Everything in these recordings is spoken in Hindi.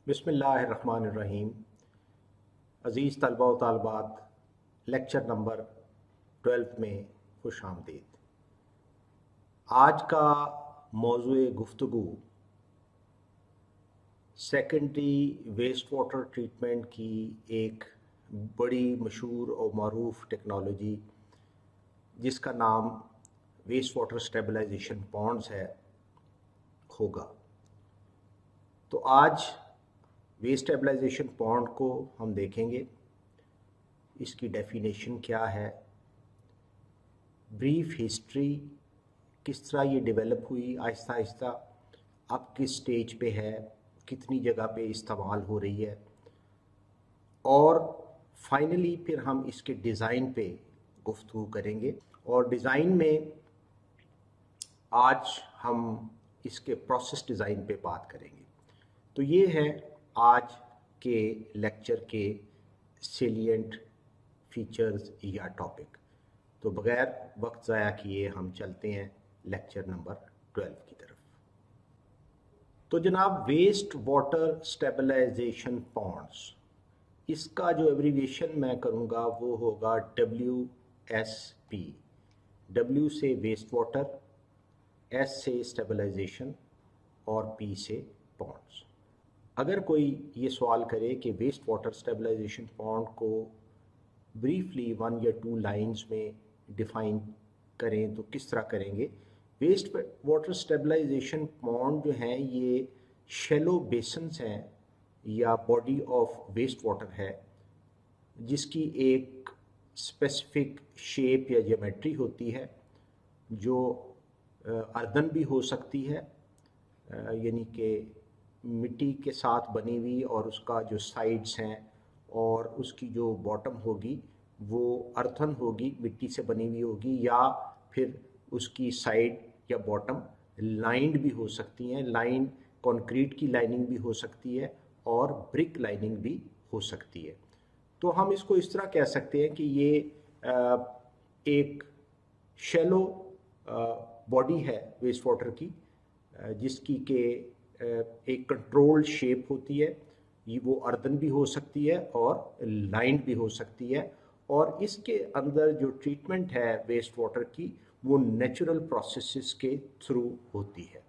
बिस्मिल्लाहिर्रहमानिर्रहीम। अज़ीज़ तलबा व तालिबात, लेक्चर नंबर 12 में खुश आमदीद। आज का मौज़ूए गुफ्तगू सेकेंडरी वेस्ट वाटर ट्रीटमेंट की एक बड़ी मशहूर और मरूफ टेक्नोलॉजी जिसका नाम वेस्ट वाटर स्टेबलाइजेशन पॉन्ड्स है होगा। तो आज वेस्ट स्टेबलाइजेशन पॉन्ड को हम देखेंगे, इसकी डेफिनेशन क्या है, ब्रीफ हिस्ट्री, किस तरह ये डेवलप हुई आहिस्ता आहिस्ता, अब किस स्टेज पे है, कितनी जगह पे इस्तेमाल हो रही है, और फाइनली फिर हम इसके डिज़ाइन पे गुफ्तगू करेंगे। और डिज़ाइन में आज हम इसके प्रोसेस डिज़ाइन पे बात करेंगे। तो ये है आज के लेक्चर के सेलिएंट फीचर्स या टॉपिक। तो बग़ैर वक्त ज़ाया किए हम चलते हैं लेक्चर नंबर 12 की तरफ। तो जनाब, वेस्ट वाटर स्टेबलाइजेशन पॉन्ड्स, इसका जो एब्रीविएशन मैं करूँगा वो होगा WSP। W से वेस्ट वाटर, S से स्टेबलाइजेशन और P से पॉन्ड्स। अगर कोई ये सवाल करे कि वेस्ट वाटर स्टेबलाइजेशन पॉन्ड को ब्रीफली 1 या 2 लाइंस में डिफ़ाइन करें तो किस तरह करेंगे। वेस्ट वाटर स्टेबलाइजेशन पॉन्ड जो हैं ये शैलो बेसन्स हैं या बॉडी ऑफ वेस्ट वाटर है जिसकी एक स्पेसिफिक शेप या ज्योमेट्री होती है जो अर्दन भी हो सकती है, यानी कि मिट्टी के साथ बनी हुई, और उसका जो साइड्स हैं और उसकी जो बॉटम होगी वो अर्थन होगी, मिट्टी से बनी हुई होगी, या फिर उसकी साइड या बॉटम लाइंड भी हो सकती हैं। लाइन कंक्रीट की लाइनिंग भी हो सकती है और ब्रिक लाइनिंग भी हो सकती है। तो हम इसको इस तरह कह सकते हैं कि ये एक शैलो बॉडी है वेस्ट वाटर की, जिसकी के एक कंट्रोल्ड शेप होती है। ये वो अर्दन भी हो सकती है और लाइंड भी हो सकती है, और इसके अंदर जो ट्रीटमेंट है वेस्ट वाटर की वो नेचुरल प्रोसेसेस के थ्रू होती है।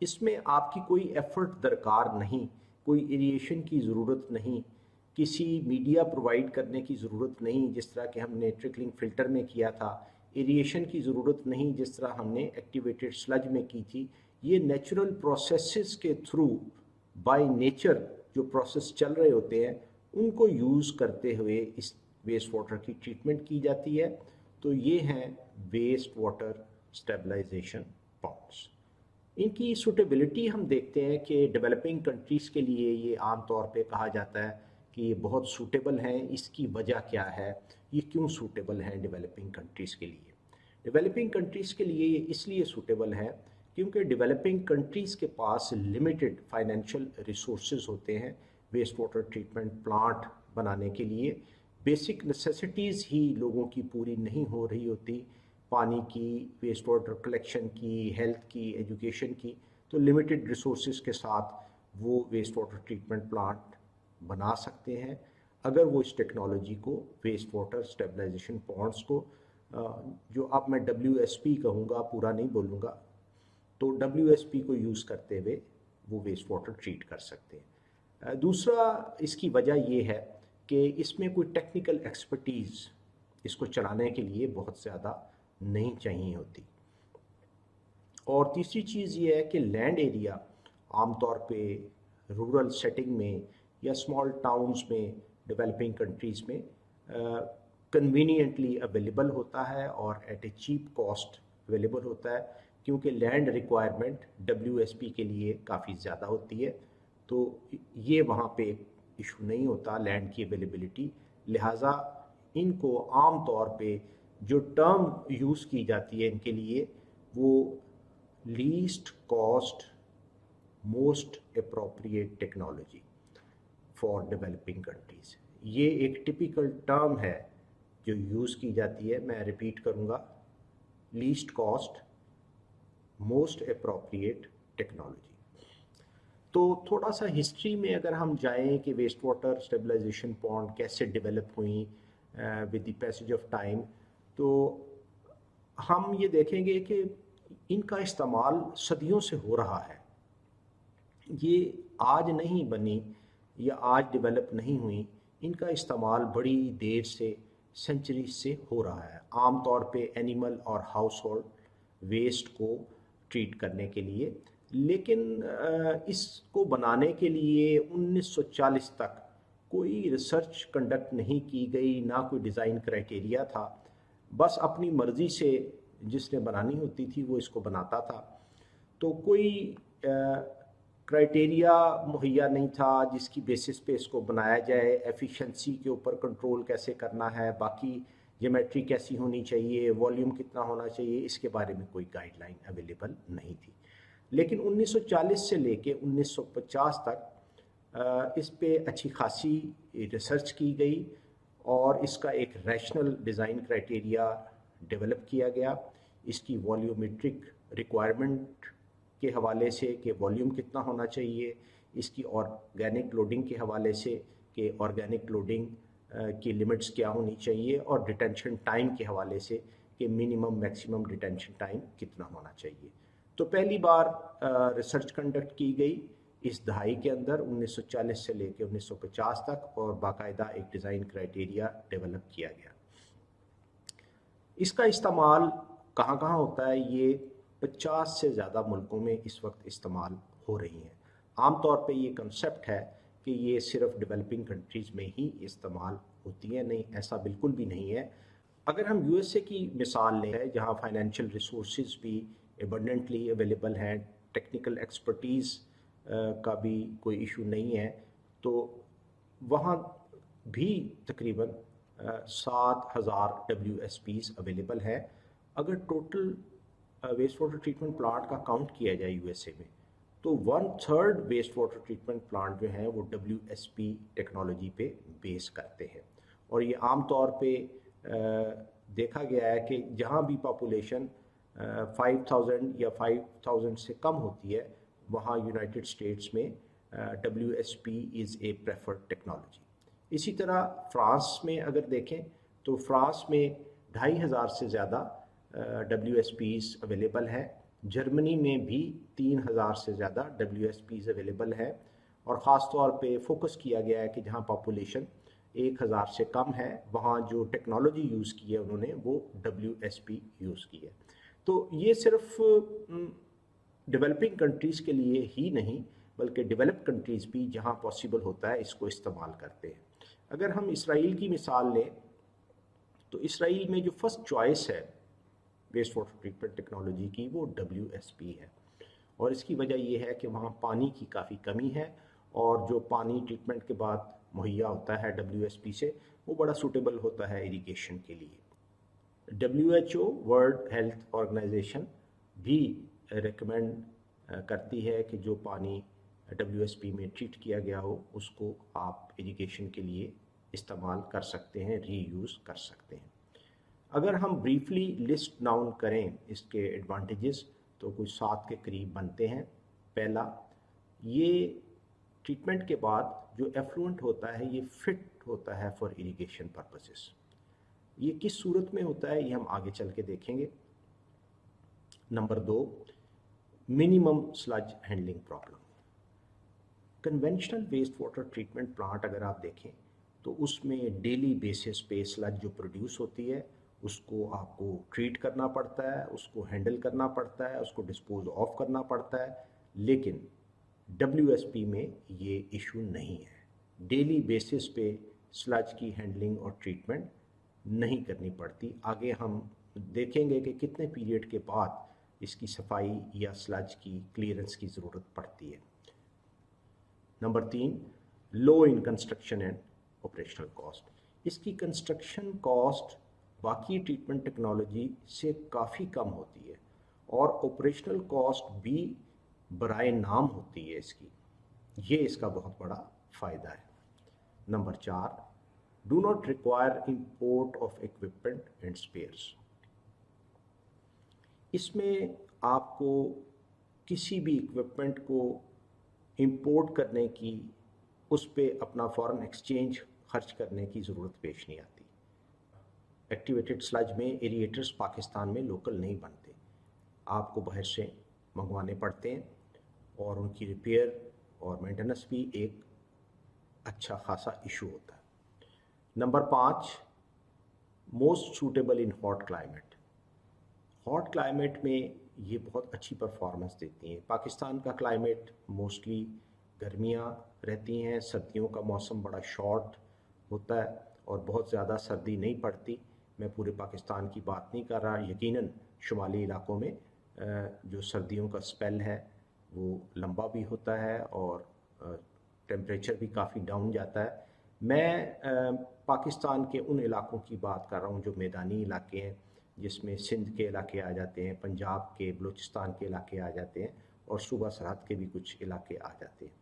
इसमें आपकी कोई एफर्ट दरकार नहीं, कोई इरिगेशन की ज़रूरत नहीं, किसी मीडिया प्रोवाइड करने की ज़रूरत नहीं जिस तरह कि हमने ट्रिकलिंग फ़िल्टर में किया था, इरिगेशन की ज़रूरत नहीं जिस तरह हमने एक्टिवेटेड स्लज में की थी। ये नेचुरल प्रोसेसेस के थ्रू बाय नेचर जो प्रोसेस चल रहे होते हैं उनको यूज़ करते हुए इस वेस्ट वाटर की ट्रीटमेंट की जाती है। तो ये हैं वेस्ट वाटर स्टेबलाइजेशन पॉन्ड्स। इनकी सूटेबिलिटी हम देखते हैं कि डेवलपिंग कंट्रीज़ के लिए ये आम तौर पे कहा जाता है कि ये बहुत सूटेबल हैं। इसकी वजह क्या है, ये क्यों सूटेबल हैं डेवलपिंग कंट्रीज़ के लिए। डेवलपिंग कंट्रीज़ के लिए ये इसलिए सूटेबल है क्योंकि डेवलपिंग कंट्रीज़ के पास लिमिटेड फाइनेंशियल रिसोर्सेज होते हैं वेस्ट वाटर ट्रीटमेंट प्लांट बनाने के लिए। बेसिक नेसेसिटीज़ ही लोगों की पूरी नहीं हो रही होती, पानी की, वेस्ट वाटर कलेक्शन की, हेल्थ की, एजुकेशन की। तो लिमिटेड रिसोर्सेज के साथ वो वेस्ट वाटर ट्रीटमेंट प्लांट बना सकते हैं अगर वो इस टेक्नोलॉजी को, वेस्ट वाटर स्टेबलाइजेशन पॉन्ड्स को, जो अब मैं WSP कहूँगा, पूरा नहीं बोलूँगा, तो WSP को यूज़ करते हुए वो वेस्ट वाटर ट्रीट कर सकते हैं। दूसरा इसकी वजह ये है कि इसमें कोई टेक्निकल एक्सपर्टीज़ इसको चलाने के लिए बहुत ज़्यादा नहीं चाहिए होती। और तीसरी चीज़ ये है कि लैंड एरिया आमतौर पे रूरल सेटिंग में या स्मॉल टाउन्स में डेवलपिंग कंट्रीज़ में कन्वीनियंटली अवेलेबल होता है और एट ए चीप कॉस्ट अवेलेबल होता है, क्योंकि लैंड रिक्वायरमेंट WSP के लिए काफ़ी ज़्यादा होती है। तो ये वहाँ पे इशू नहीं होता लैंड की अवेलेबिलिटी। लिहाजा इनको आम तौर पे जो टर्म यूज़ की जाती है इनके लिए वो least cost most appropriate technology for developing countries, ये एक टिपिकल टर्म है जो यूज़ की जाती है। मैं रिपीट करूँगा, least cost most appropriate technology. तो थोड़ा सा हिस्ट्री में अगर हम जाएं कि वेस्ट वाटर स्टेबलाइजेशन पॉन्ड कैसे डेवलप हुई with the passage of time, तो हम ये देखेंगे कि इनका इस्तेमाल सदियों से हो रहा है। ये आज नहीं बनी या आज डेवलप नहीं हुई, इनका इस्तेमाल बड़ी देर से, सेंचुरी से हो रहा है। आम तौर पे एनिमल और हाउस होल्ड वेस्ट को ट्रीट करने के लिए। लेकिन इसको बनाने के लिए 1940 तक कोई रिसर्च कंडक्ट नहीं की गई, ना कोई डिज़ाइन क्राइटेरिया था। बस अपनी मर्ज़ी से जिसने बनानी होती थी वो इसको बनाता था। तो कोई क्राइटेरिया मुहैया नहीं था जिसकी बेसिस पे इसको बनाया जाए। एफिशिएंसी के ऊपर कंट्रोल कैसे करना है, बाकी ज्योमेट्री कैसी होनी चाहिए, वॉल्यूम कितना होना चाहिए, इसके बारे में कोई गाइडलाइन अवेलेबल नहीं थी। लेकिन 1940 से लेके 1950 तक इस पे अच्छी खासी रिसर्च की गई और इसका एक रैशनल डिज़ाइन क्राइटेरिया डेवलप किया गया। इसकी वॉल्यूमेट्रिक रिक्वायरमेंट के हवाले से कि वॉल्यूम कितना होना चाहिए, इसकी ऑर्गेनिक लोडिंग के हवाले से कि ऑर्गेनिक लोडिंग की लिमिट्स क्या होनी चाहिए, और डिटेंशन टाइम के हवाले से कि मिनिमम मैक्सिमम डिटेंशन टाइम कितना होना चाहिए। तो पहली बार रिसर्च कंडक्ट की गई इस दहाई के अंदर 1940 से लेकर 1950 तक, और बाकायदा एक डिज़ाइन क्राइटेरिया डेवलप किया गया। इसका इस्तेमाल कहाँ कहाँ होता है, ये 50 से ज़्यादा मुल्कों में इस वक्त इस्तेमाल हो रही हैं। आम तौर पे ये कंसेप्ट है कि ये सिर्फ डेवलपिंग कंट्रीज़ में ही इस्तेमाल होती है, नहीं, ऐसा बिल्कुल भी नहीं है। अगर हम यूएसए की मिसाल लें, जहाँ फाइनेंशियल रिसोर्सेज भी एबंडेंटली अवेलेबल हैं, टेक्निकल एक्सपर्टीज़ का भी कोई इशू नहीं है, तो वहाँ भी तकरीबन 7,000 WSPs अवेलेबल है। अगर total waste water treatment plant का काउंट किया जाए यूएसए में, तो 1/3 वेस्ट वाटर ट्रीटमेंट प्लांट जो हैं वो WSP टेक्नोलॉजी पे बेस करते हैं। और ये आम तौर पे देखा गया है कि जहाँ भी पॉपुलेशन 5,000 या 5,000 से कम होती है, वहाँ यूनाइटेड स्टेट्स में WSP is a preferred technology. इसी तरह फ्रांस में अगर देखें तो फ्रांस में 2,500 से ज़्यादा WSPs अवेलेबल है। जर्मनी में भी 3,000 से ज़्यादा WSPs अवेलेबल है, और ख़ास तौर पे फोकस किया गया है कि जहाँ पॉपुलेशन 1,000 से कम है, वहाँ जो टेक्नोलॉजी यूज़ की है उन्होंने वो WSP यूज़ की है। तो ये सिर्फ डेवलपिंग कंट्रीज़ के लिए ही नहीं, बल्कि डेवलप्ड कंट्रीज़ भी जहाँ पॉसिबल होता है इसको इस्तेमाल करते हैं। अगर हम इसराइल की मिसाल लें, तो इसराइल में जो फर्स्ट चॉइस है वेस्ट वाटर ट्रीटमेंट टेक्नोलॉजी की, वो WSP है। और इसकी वजह यह है कि वहाँ पानी की काफ़ी कमी है, और जो पानी ट्रीटमेंट के बाद मुहैया होता है WSP से, वो बड़ा सूटेबल होता है इरिगेशन के लिए। WHO वर्ल्ड हेल्थ ऑर्गेनाइजेशन भी रिकमेंड करती है कि जो पानी WSP में ट्रीट किया गया हो उसको आप इरिगेशन के लिए इस्तेमाल कर सकते हैं, रीयूज़ कर सकते हैं। अगर हम ब्रीफली लिस्ट डाउन करें इसके एडवांटेजेस, तो कुछ 7 के करीब बनते हैं। पहला, ये ट्रीटमेंट के बाद जो एफ्लुएंट होता है ये फिट होता है फॉर इरिगेशन पर्पसेस। ये किस सूरत में होता है ये हम आगे चल के देखेंगे। Number 2, minimum sludge handling problem. Conventional waste water treatment plant अगर आप देखें तो उसमें डेली बेसिस पे स्लज जो प्रोड्यूस होती है उसको आपको ट्रीट करना पड़ता है, उसको हैंडल करना पड़ता है, उसको डिस्पोज ऑफ करना पड़ता है। लेकिन WSP में ये इशू नहीं है। डेली बेसिस पे स्लज की हैंडलिंग और ट्रीटमेंट नहीं करनी पड़ती। आगे हम देखेंगे कि कितने पीरियड के बाद इसकी सफाई या स्लज की क्लियरेंस की ज़रूरत पड़ती है। Number 3, low in construction and operational cost. इसकी कंस्ट्रक्शन कॉस्ट बाकी ट्रीटमेंट टेक्नोलॉजी से काफ़ी कम होती है, और ऑपरेशनल कॉस्ट भी बराए नाम होती है इसकी। ये इसका बहुत बड़ा फ़ायदा है। Number 4, do not require import of equipment and spheres. इसमें आपको किसी भी इक्विपमेंट को इंपोर्ट करने की, उस पे अपना फॉरेन एक्सचेंज खर्च करने की ज़रूरत पेश नहीं आती। एक्टिवेटेड स्लज में एरिएटर्स पाकिस्तान में लोकल नहीं बनते, आपको बाहर से मंगवाने पड़ते हैं और उनकी रिपेयर और मेंटेनेंस भी एक अच्छा खासा इशू होता है। Number 5, most suitable in hot climate. Hot climate में ये बहुत अच्छी परफॉर्मेंस देती हैं। पाकिस्तान का क्लाइमेट मोस्टली गर्मियाँ रहती हैं, सर्दियों का मौसम बड़ा शॉर्ट होता है और बहुत ज़्यादा सर्दी नहीं पड़ती। मैं पूरे पाकिस्तान की बात नहीं कर रहा, यकीनन शुमाली इलाकों में जो सर्दियों का स्पेल है वो लंबा भी होता है और टेम्परेचर भी काफ़ी डाउन जाता है। मैं पाकिस्तान के उन इलाकों की बात कर रहा हूँ जो मैदानी इलाके हैं, जिसमें सिंध के इलाके आ जाते हैं, पंजाब के, बलूचिस्तान के इलाके आ जाते हैं और सूबा सरहद के भी कुछ इलाके आ जाते हैं।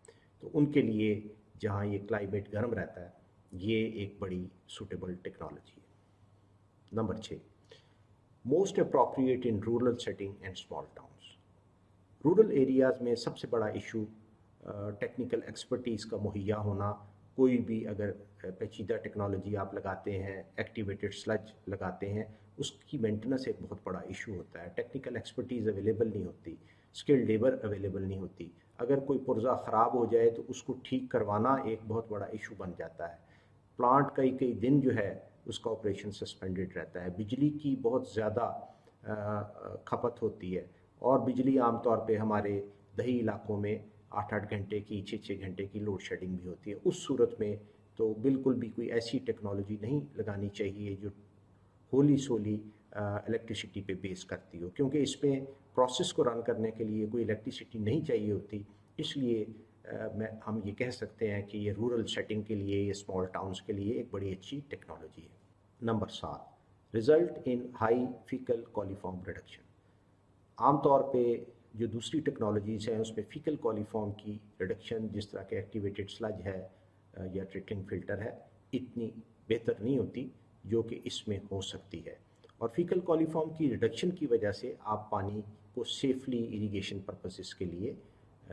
तो उनके लिए जहाँ ये क्लाइमेट गर्म रहता है, ये एक बड़ी सूटेबल टेक्नोलॉजी है। Number 6, most appropriate in rural setting and small towns. Rural areas में सबसे बड़ा इशू टेक्निकल एक्सपर्टीज़ का मुहैया होना। कोई भी अगर पेचीदा टेक्नोलॉजी आप लगाते हैं, एक्टिवेटेड स्लज लगाते हैं, उसकी मेंटेनेंस एक बहुत बड़ा इशू होता है। टेक्निकल एक्सपर्टीज़ अवेलेबल नहीं होती, स्किल्ड लेबर अवेलेबल नहीं होती। अगर कोई पुर्जा ख़राब हो जाए तो उसको ठीक करवाना एक बहुत बड़ा इशू बन जाता है। प्लांट कई कई दिन जो है उसका ऑपरेशन सस्पेंडेड रहता है। बिजली की बहुत ज़्यादा खपत होती है और बिजली आमतौर पे हमारे दही इलाकों में 8-8 घंटे की, 6-6 घंटे की लोड शेडिंग भी होती है। उस सूरत में तो बिल्कुल भी कोई ऐसी टेक्नोलॉजी नहीं लगानी चाहिए जो होली सोली इलेक्ट्रिसिटी पे बेस करती हो, क्योंकि इसमें प्रोसेस को रन करने के लिए कोई इलेक्ट्रिसिटी नहीं चाहिए होती। इसलिए हम ये कह सकते हैं कि ये रूरल सेटिंग के लिए, ये स्मॉल टाउन्स के लिए एक बड़ी अच्छी टेक्नोलॉजी है। Number 7, result in high faecal coliform reduction. आमतौर पे जो दूसरी टेक्नोलॉजीज़ हैं उसमें फीकल कॉलीफॉर्म की रिडक्शन, जिस तरह के एक्टिवेटेड स्लज है या ट्रीटिंग फ़िल्टर है, इतनी बेहतर नहीं होती जो कि इसमें हो सकती है। और फीकल कॉलीफॉर्म की रिडक्शन की वजह से आप पानी को सेफली इरिगेशन पर्पसेस के लिए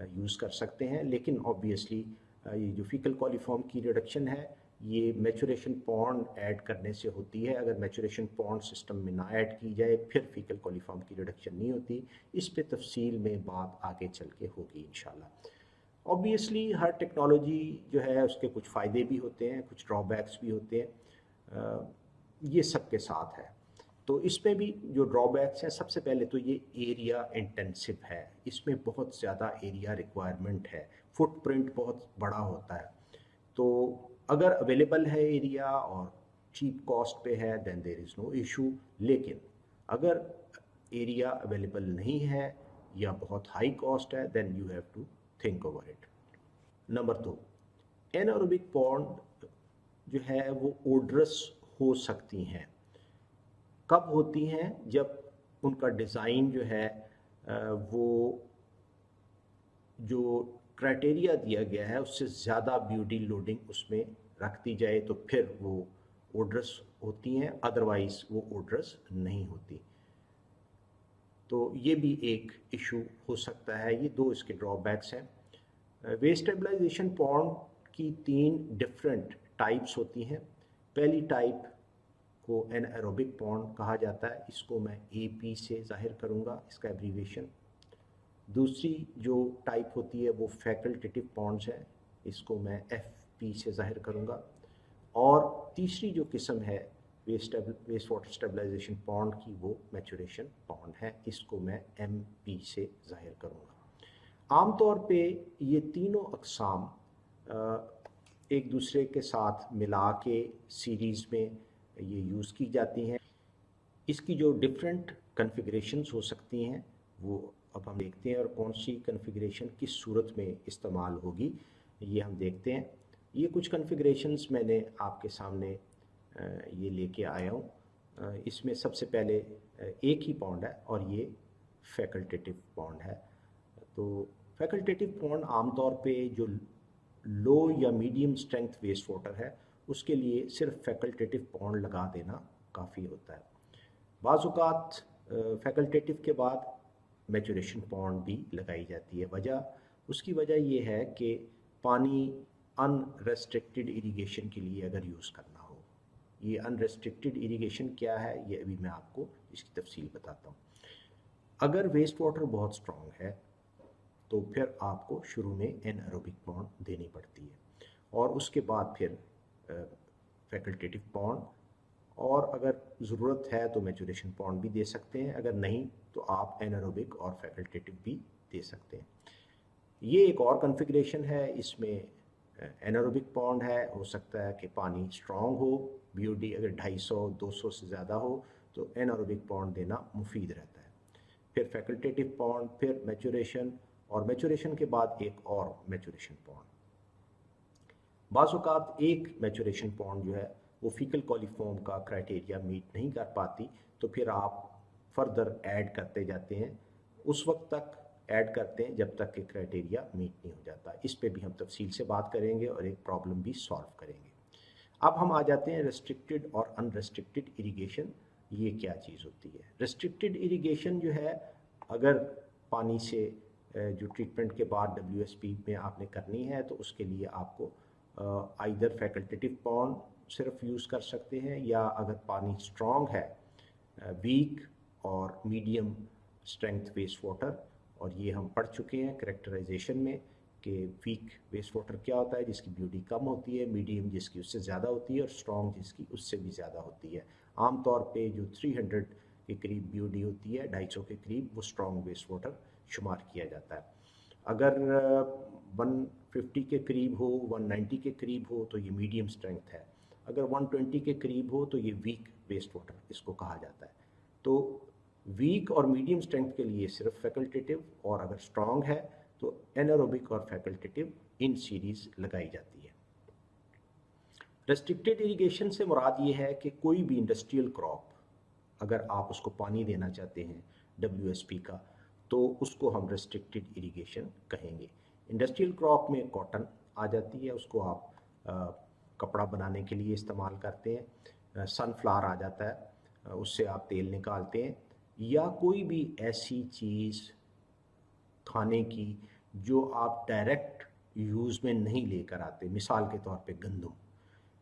यूज़ कर सकते हैं। लेकिन ऑब्वियसली ये जो फीकल कॉलीफॉर्म की रिडक्शन है, ये मैचुरेशन पॉन्ड ऐड करने से होती है। अगर मैचुरेशन पॉन्ड सिस्टम में ना ऐड की जाए फिर फीकल कॉलीफॉर्म की रिडक्शन नहीं होती। इस पे तफसील में बात आगे चल के होगी इंशाल्लाह। ऑब्वियसली हर टेक्नोलॉजी जो है उसके कुछ फ़ायदे भी होते हैं, कुछ ड्रॉबैक्स भी होते हैं, ये सबके साथ है। तो इसमें भी जो ड्रॉबैक्स हैं, सबसे पहले तो ये एरिया इंटेंसिव है, इसमें बहुत ज़्यादा एरिया रिक्वायरमेंट है, फुटप्रिंट बहुत बड़ा होता है। तो अगर अवेलेबल है एरिया और चीप कॉस्ट पे है then there is no issue. लेकिन अगर एरिया अवेलेबल नहीं है या बहुत हाई कॉस्ट है then you have to think over it. Number 2, anaerobic pond जो है वो ओडरस हो सकती हैं। कब होती हैं? जब उनका डिज़ाइन जो है वो जो क्राइटेरिया दिया गया है उससे ज़्यादा ब्यूटी लोडिंग उसमें रख दी जाए तो फिर वो ओडरस होती हैं, अदरवाइज़ वो ओडरस नहीं होती। तो ये भी एक इशू हो सकता है। ये 2 इसके ड्रॉबैक्स हैं। वेस्ट स्टेबलाइजेशन पॉन्ड की 3 डिफरेंट टाइप्स होती हैं। पहली टाइप को एनारोबिक पॉन्ड कहा जाता है, इसको मैं AP से ज़ाहिर करूँगा, इसका एब्रीविएशन। दूसरी जो टाइप होती है वो फैकल्टेटिव पॉन्ड्स है, इसको मैं FP से ज़ाहिर करूँगा। और तीसरी जो किस्म है वेस्ट वाटर स्टेबलाइजेशन पॉन्ड की, वो मैचुरेशन पॉन्ड है, इसको मैं MP से ज़ाहिर करूँगा। आमतौर पे ये तीनों अक़साम एक दूसरे के साथ मिला के सीरीज़ में ये यूज़ की जाती हैं। इसकी जो डिफरेंट कन्फिगरेशंस हो सकती हैं वो अब हम देखते हैं, और कौन सी कन्फिगरेशन किस सूरत में इस्तेमाल होगी ये हम देखते हैं। ये कुछ कन्फिगरेशंस मैंने आपके सामने ये लेके आया हूँ। इसमें सबसे पहले एक ही पॉन्ड है और ये फैकल्टेटिव पॉन्ड है। तो फैकल्टेटिव पॉन्ड आमतौर पे जो लो या मीडियम स्ट्रेंथ वेस्ट वाटर है उसके लिए सिर्फ फैकल्टेटिव पॉन्ड लगा देना काफ़ी होता है। बाज़ औक़ात फैकल्टेटिव के बाद मैचुरेशन पॉन्ड भी लगाई जाती है। वजह उसकी वजह ये है कि पानी अनरेस्ट्रिक्टेड इरिगेशन के लिए अगर यूज़ करना हो, ये अनरेस्ट्रिक्टेड इरिगेशन क्या है ये अभी मैं आपको इसकी तफसील बताता हूँ। अगर वेस्ट वाटर बहुत स्ट्रॉन्ग है तो फिर आपको शुरू में एनारोबिक पॉन्ड देनी पड़ती है और उसके बाद फिर फैकल्टेटिव पॉन्ड, और अगर ज़रूरत है तो मैचुरेशन पॉन्ड भी दे सकते हैं, अगर नहीं तो आप एनारोबिक और फैकल्टेटिव भी दे सकते हैं। ये एक और कॉन्फ़िगरेशन है, इसमें एनारोबिक पॉन्ड है, हो सकता है कि पानी स्ट्रॉन्ग हो, BOD अगर 250-200 से ज़्यादा हो तो एनारोबिक पॉन्ड देना मुफीद रहता है। फिर फैकल्टेटिव पॉन्ड, फिर मैचुरेशन, और मैचुरेशन के बाद एक और मैचुरेशन पॉन्ड। बाज़ औक़ात एक मैचुरेशन पॉन्ड जो है वो फीकल कॉलीफॉर्म का क्राइटेरिया मीट नहीं कर पाती, तो फिर आप फर्दर ऐड करते जाते हैं, उस वक्त तक ऐड करते हैं जब तक कि क्राइटेरिया मीट नहीं हो जाता। इस पे भी हम तफसील से बात करेंगे और एक प्रॉब्लम भी सॉल्व करेंगे। अब हम आ जाते हैं रेस्ट्रिक्टेड और अनरेस्ट्रिक्टेड इरिगेशन, ये क्या चीज़ होती है। रेस्ट्रिक्टेड इरिगेशन जो है, अगर पानी से जो ट्रीटमेंट के बाद WSP में आपने करनी है तो उसके लिए आपको आइदर फैकल्टेटिव पॉन्ड सिर्फ यूज़ कर सकते हैं, या अगर पानी स्ट्रॉन्ग है, वीक और मीडियम स्ट्रेंथ वेस्ट वाटर, और ये हम पढ़ चुके हैं करेक्टराइजेशन में कि वीक वेस्ट वाटर क्या होता है, जिसकी BOD कम होती है, मीडियम जिसकी उससे ज़्यादा होती है, और स्ट्रॉन्ग जिसकी उससे भी ज़्यादा होती है। आमतौर पे जो 300 के करीब BOD होती है, 250 के करीब, वो स्ट्रॉन्ग वेस्ट वाटर शुमार किया जाता है। अगर 150 के करीब हो, 190 के करीब हो तो ये मीडियम स्ट्रेंथ है, अगर 120 के करीब हो तो ये वीक वेस्ट वाटर इसको कहा जाता है। तो वीक और मीडियम स्ट्रेंथ के लिए सिर्फ फैकल्टेटिव, और अगर स्ट्रॉन्ग है तो एनारोबिक और फैकल्टेटिव इन सीरीज़ लगाई जाती है। रेस्ट्रिक्टेड इरिगेशन से मुराद ये है कि कोई भी इंडस्ट्रियल क्रॉप अगर आप उसको पानी देना चाहते हैं WSP का, तो उसको हम रेस्ट्रिक्टेड इरिगेशन कहेंगे। इंडस्ट्रियल क्रॉप में कॉटन आ जाती है, उसको आप कपड़ा बनाने के लिए इस्तेमाल करते हैं। सनफ्लावर आ जाता है, उससे आप तेल निकालते हैं, या कोई भी ऐसी चीज़ खाने की जो आप डायरेक्ट यूज़ में नहीं लेकर आते। मिसाल के तौर पे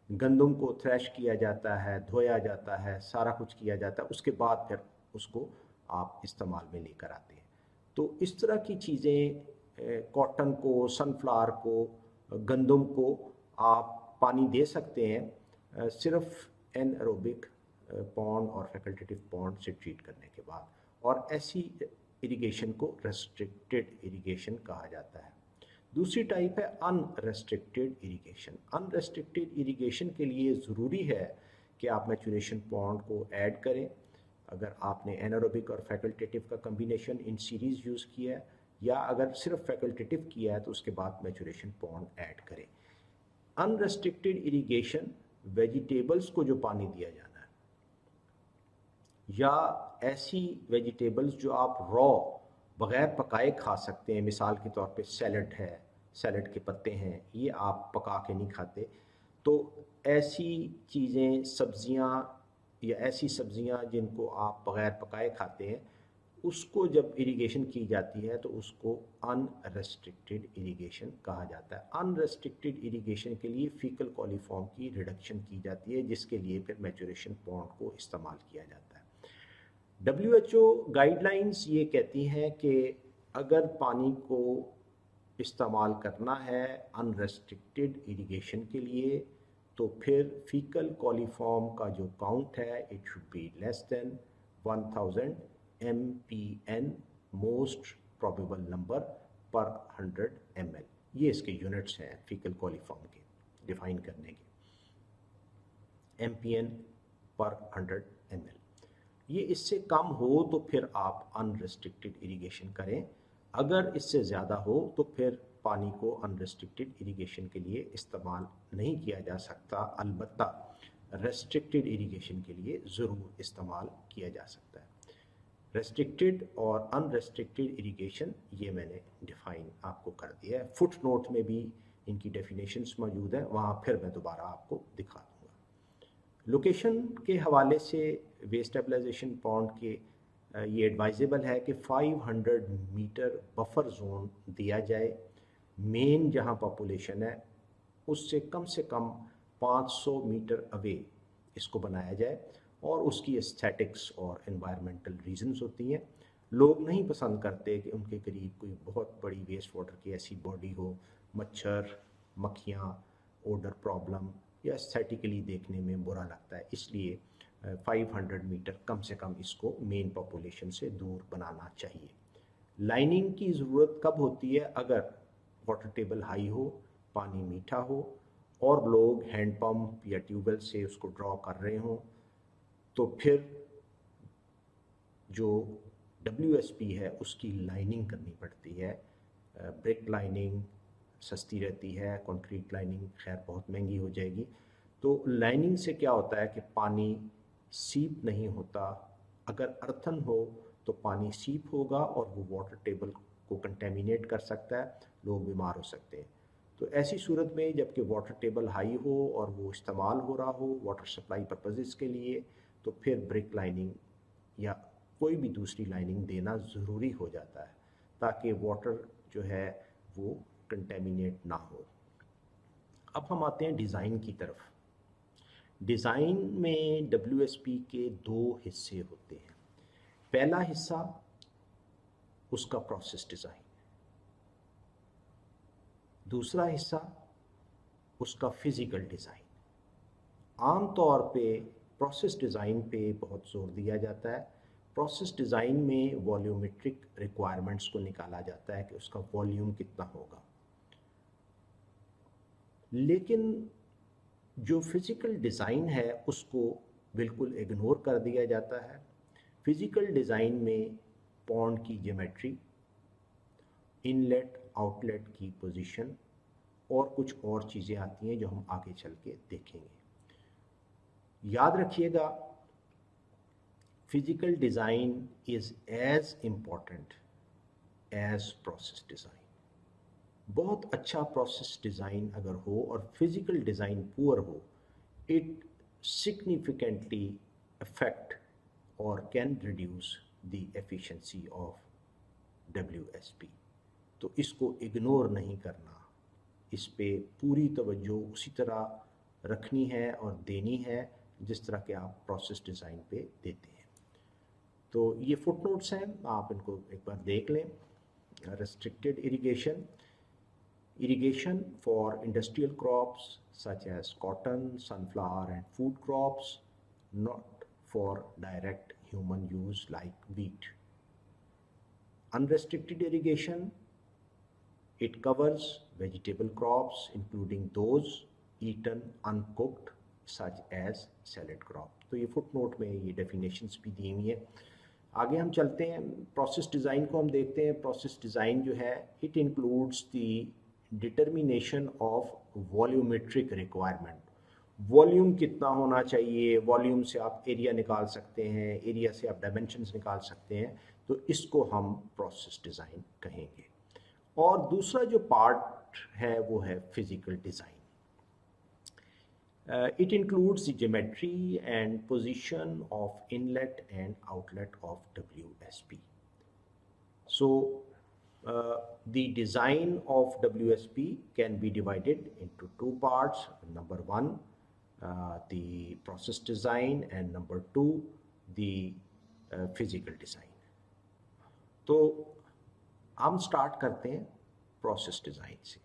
गंदम को थ्रेश किया जाता है, धोया जाता है, सारा कुछ किया जाता है, उसके बाद फिर उसको आप इस्तेमाल में लेकर आते हैं। तो इस तरह की चीज़ें, कॉटन को, सनफ्लावर को, गंदम को आप पानी दे सकते हैं सिर्फ एनारोबिक पॉन्ड और फैकल्टेटिव पॉन्ड से ट्रीट करने के बाद, और ऐसी इरिगेशन को रेस्ट्रिक्टेड इरिगेशन कहा जाता है। दूसरी टाइप है अनरेस्ट्रिक्टेड इरिगेशन। अनरेस्ट्रिक्टेड इरिगेशन के लिए ज़रूरी है कि आप मैचुरेशन पॉन्ड को ऐड करें, अगर आपने एनारोबिक और फैकल्टेटिव का कम्बिनेशन इन सीरीज़ यूज़ किया है, या अगर सिर्फ फैकल्टेटिव किया है तो उसके बाद मैचुरेशन पॉन्ड ऐड करें। अनरेस्ट्रिक्टेड इरिगेशन, वेजिटेबल्स को जो पानी दिया जाना है, या ऐसी वेजिटेबल्स जो आप रॉ बग़ैर पकाए खा सकते हैं, मिसाल के तौर पे सैलड है, सैलड के पत्ते हैं, ये आप पका के नहीं खाते, तो ऐसी चीज़ें, सब्ज़ियाँ या ऐसी सब्ज़ियाँ जिनको आप बग़ैर पकाए खाते हैं, उसको जब इरिगेशन की जाती है तो उसको अनरेस्ट्रिक्टेड इरिगेशन कहा जाता है। अनरेस्ट्रिक्टेड इरिगेशन के लिए फीकल कॉलीफॉर्म की रिडक्शन की जाती है, जिसके लिए फिर मैचुरेशन पॉन्ड को इस्तेमाल किया जाता है। WHO गाइडलाइंस ये कहती हैं कि अगर पानी को इस्तेमाल करना है अनरेस्ट्रिक्टेड इरिगेशन के लिए, तो फिर फीकल कॉलीफॉर्म का जो काउंट है, it should be less than 1000 MPN, most probable number पर 100 ml। ये इसके यूनिट्स हैं फीकल कॉलीफॉर्म के डिफाइन करने के, MPN पर 100 ml। ये इससे कम हो तो फिर आप अनरेस्ट्रिक्टेड इरिगेशन करें, अगर इससे ज़्यादा हो तो फिर पानी को अनरेस्ट्रिक्टेड इरिगेशन के लिए इस्तेमाल नहीं किया जा सकता, अलबत्ता रेस्ट्रिक्टेड इरिगेशन के लिए ज़रूर इस्तेमाल किया जा सकता है। रेस्ट्रिक्टेड और अनरेस्ट्रिक्टेड इरिगेशन ये मैंने डिफ़ाइन आपको कर दिया है, फुट नोट में भी इनकी डेफिनेशंस मौजूद हैं, वहाँ फिर मैं दोबारा आपको दिखा दूँगा। लोकेशन के हवाले से वेस्ट स्टेबलाइजेशन पॉन्ड के ये एडवाइजेबल है कि 500 मीटर बफर जोन दिया जाए, मेन जहाँ पॉपुलेशन है उससे कम 500 मीटर अवे इसको बनाया जाए, और उसकी एस्थेटिक्स और एनवायरमेंटल रीजंस होती हैं। लोग नहीं पसंद करते कि उनके करीब कोई बहुत बड़ी वेस्ट वाटर की ऐसी बॉडी हो, मच्छर, मक्खियाँ, ओडर प्रॉब्लम, या एस्थेटिकली देखने में बुरा लगता है। इसलिए 500 मीटर कम से कम इसको मेन पॉपुलेशन से दूर बनाना चाहिए। लाइनिंग की ज़रूरत कब होती है? अगर वाटर टेबल हाई हो, पानी मीठा हो और लोग हैंड पंप या ट्यूबवेल से उसको ड्रॉ कर रहे हों, तो फिर जो WSP है उसकी लाइनिंग करनी पड़ती है। ब्रिक लाइनिंग सस्ती रहती है, कंक्रीट लाइनिंग खैर बहुत महंगी हो जाएगी। तो लाइनिंग से क्या होता है कि पानी सीप नहीं होता। अगर अर्थन हो तो पानी सीप होगा और वो वाटर टेबल को कंटेमिनेट कर सकता है, लोग बीमार हो सकते हैं। तो ऐसी सूरत में जबकि वाटर टेबल हाई हो और वो इस्तेमाल हो रहा हो वाटर सप्लाई पर्पसेस के लिए, तो फिर ब्रिक लाइनिंग या कोई भी दूसरी लाइनिंग देना ज़रूरी हो जाता है, ताकि वाटर जो है वो कंटेमिनेट ना हो। अब हम आते हैं डिज़ाइन की तरफ। डिज़ाइन में WSP के दो हिस्से होते हैं। पहला हिस्सा उसका प्रोसेस डिज़ाइन, दूसरा हिस्सा उसका फिज़िकल डिज़ाइन। आम तौर पे प्रोसेस डिज़ाइन पे बहुत ज़ोर दिया जाता है। प्रोसेस डिज़ाइन में वॉल्यूमेट्रिक रिक्वायरमेंट्स को निकाला जाता है कि उसका वॉल्यूम कितना होगा, लेकिन जो फिज़िकल डिज़ाइन है उसको बिल्कुल इग्नोर कर दिया जाता है। फिज़िकल डिज़ाइन में पॉन्ड की ज्योमेट्री, इनलेट आउटलेट की पोजीशन और कुछ और चीज़ें आती हैं जो हम आगे चल के देखेंगे। याद रखिएगा, physical design is as important as process design. बहुत अच्छा प्रोसेस डिज़ाइन अगर हो और फिज़िकल डिज़ाइन पुअर हो, इट सिग्निफिकेंटली अफेक्ट और can reduce the efficiency of WSP। तो इसको इग्नोर नहीं करना, इस पे पूरी तवज्जो उसी तरह रखनी है और देनी है जिस तरह के आप प्रोसेस डिज़ाइन पे देते हैं। तो ये फुटनोट्स हैं, आप इनको एक बार देख लें। Restricted irrigation, irrigation for industrial crops such as cotton, sunflower and food crops, not for direct human use like wheat. Unrestricted irrigation, it covers vegetable crops including those eaten uncooked such as salad crop. तो ये फुटनोट में ये डेफिनेशंस भी दी हुई है। आगे हम चलते हैं, प्रोसेस डिज़ाइन को हम देखते हैं। प्रोसेस डिज़ाइन जो है it includes the determination of volumetric requirement. Volume कितना होना चाहिए, वॉल्यूम से आप एरिया निकाल सकते हैं, एरिया से आप डायमेंशंस निकाल सकते हैं, तो इसको हम प्रोसेस डिज़ाइन कहेंगे। और दूसरा जो पार्ट है वो है physical design. It includes the geometry and position of inlet and outlet of WSP. So the design of WSP can be divided into two parts. Number one, the process design, and number two, the physical design. तो हम स्टार्ट करते हैं प्रोसेस डिज़ाइन से।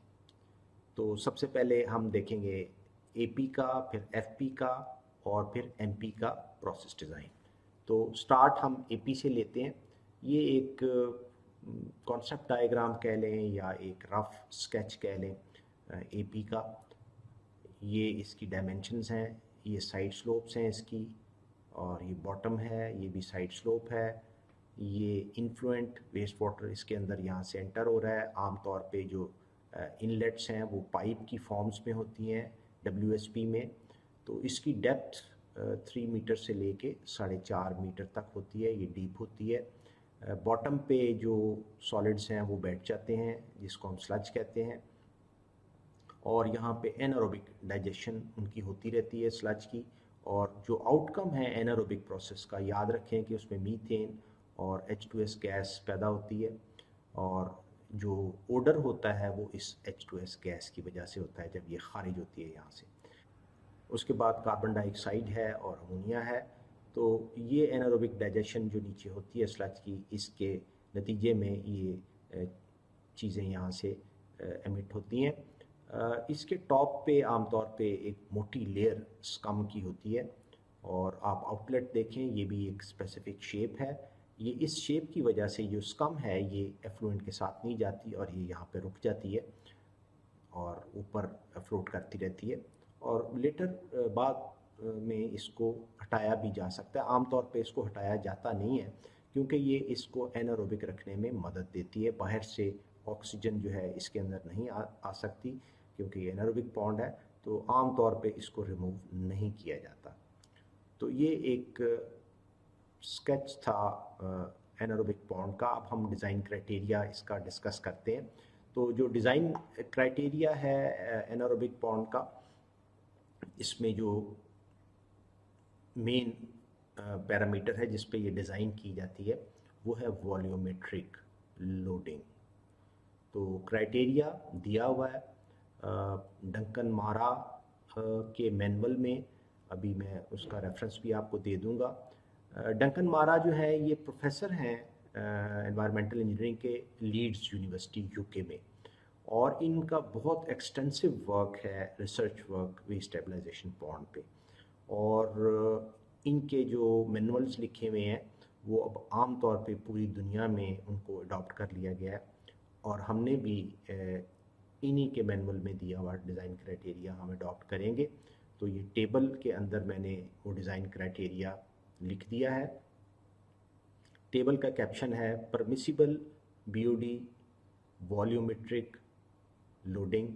तो सबसे पहले हम देखेंगे AP का, फिर FP का और फिर MP का प्रोसेस डिज़ाइन। तो स्टार्ट हम AP से लेते हैं। ये एक कॉन्सेप्ट डायग्राम कह लें या एक रफ स्केच कह लें AP का। ये इसकी डायमेंशंस हैं, ये साइड स्लोप्स हैं इसकी, और ये बॉटम है, ये भी साइड स्लोप है। ये इन्फ्लुएंट वेस्ट वाटर इसके अंदर यहाँ से एंटर हो रहा है। आमतौर पे जो इनलेट्स हैं वो पाइप की फॉर्म्स में होती हैं WSP में। तो इसकी डेप्थ 3 मीटर से लेके 4.5 मीटर तक होती है, ये डीप होती है। बॉटम पे जो सॉलिड्स हैं वो बैठ जाते हैं, जिसको हम स्लज कहते हैं, और यहाँ पे एनारोबिक डाइजेशन उनकी होती रहती है स्लज की। और जो आउटकम है एनारोबिक प्रोसेस का, याद रखें कि उसमें मीथेन और H2S गैस पैदा होती है, और जो ओडर होता है वो इस H2S गैस की वजह से होता है जब ये खारिज होती है यहाँ से। उसके बाद कार्बन डाइऑक्साइड है और अमोनिया है। तो ये एनारोबिक डाइजेशन जो नीचे होती है स्लज की, इसके नतीजे में ये चीज़ें यहाँ से एमिट होती हैं। इसके टॉप पे आमतौर पे एक मोटी लेयर स्कम की होती है, और आप आउटलेट देखें, ये भी एक स्पेसिफिक शेप है। ये इस शेप की वजह से जो स्कम है ये एफ्लुएंट के साथ नहीं जाती और ये यहाँ पे रुक जाती है और ऊपर फ्लोट करती रहती है, और लेटर बाद में इसको हटाया भी जा सकता है। आमतौर पे इसको हटाया जाता नहीं है क्योंकि ये इसको एनारोबिक रखने में मदद देती है। बाहर से ऑक्सीजन जो है इसके अंदर नहीं आ सकती क्योंकि ये एनारोबिक पॉन्ड है, तो आमतौर पे इसको रिमूव नहीं किया जाता। तो ये एक स्केच था एनारोबिक पॉन्ड का। अब हम डिज़ाइन क्राइटेरिया इसका डिस्कस करते हैं। तो जो डिज़ाइन क्राइटेरिया है एनारोबिक पॉन्ड का, इसमें जो मेन पैरामीटर है जिस पे ये डिज़ाइन की जाती है वो है वॉल्यूमेट्रिक लोडिंग। तो क्राइटेरिया दिया हुआ है डंकन मारा के मैनुअल में, अभी मैं उसका रेफरेंस भी आपको दे दूंगा। डंकन मारा जो है ये प्रोफेसर हैं एनवायरमेंटल इंजीनियरिंग के लीड्स यूनिवर्सिटी यूके में, और इनका बहुत एक्सटेंसिव वर्क है, research work waste stabilization pond पे। और इनके जो मैनुअल्स लिखे हुए हैं वो अब आम तौर पे पूरी दुनिया में उनको अडॉप्ट कर लिया गया है, और हमने भी इन्हीं के मैनुअल में दिया हुआ डिज़ाइन क्राइटेरिया हम अडॉप्ट करेंगे। तो ये टेबल के अंदर मैंने वो डिज़ाइन क्राइटेरिया लिख दिया है। टेबल का कैप्शन है परमिसिबल बीओडी वॉल्यूमेट्रिक लोडिंग।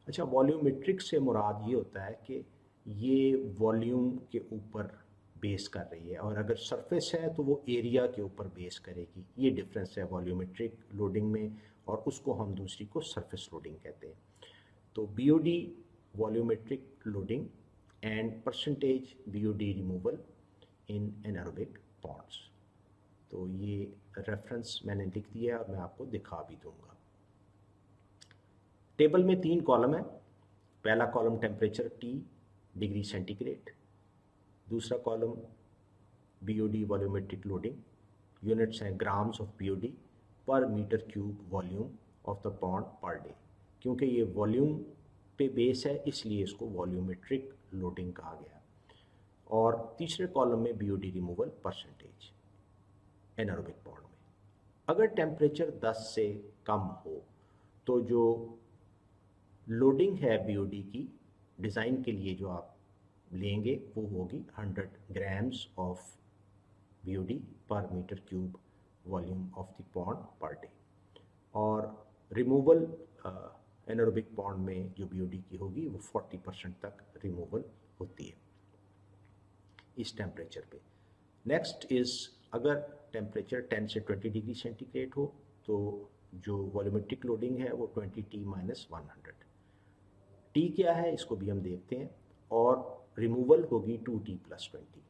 अच्छा, वॉल्यूमेट्रिक से मुराद ये होता है कि ये वॉल्यूम के ऊपर बेस कर रही है, और अगर सरफेस है तो वो एरिया के ऊपर बेस करेगी। ये डिफरेंस है वॉल्यूमेट्रिक लोडिंग में, और उसको हम दूसरी को सरफेस लोडिंग कहते हैं। तो BOD volumetric loading and percentage BOD removal in anaerobic ponds. तो ये रेफरेंस मैंने लिख दिया है और मैं आपको दिखा भी दूंगा। टेबल में 3 कॉलम है। पहला column temperature T degree centigrade, दूसरा column BOD volumetric loading, units हैं grams of BOD per metre cube volume of the pond per day. क्योंकि ये वॉल्यूम पे बेस है इसलिए इसको वॉल्यूमेट्रिक लोडिंग कहा गया। और तीसरे कॉलम में BOD removal percentage anaerobic pond में। अगर टेम्परेचर 10 से कम हो तो जो लोडिंग है बीओडी की डिज़ाइन के लिए जो आप लेंगे वो होगी 100 grams of BOD per metre cube volume of the pond per day. और रिमूवल एनारोबिक पॉन्ड में जो बीओडी की होगी वो 40% तक रिमूवल होती है इस टेम्परेचर पे। नेक्स्ट इज़ अगर टेम्परेचर 10 से 20 डिग्री सेंटीग्रेड हो तो जो वॉल्यूमेट्रिक लोडिंग है वो 20T-100। टी क्या है इसको भी हम देखते हैं, और रिमूवल होगी 2T+20।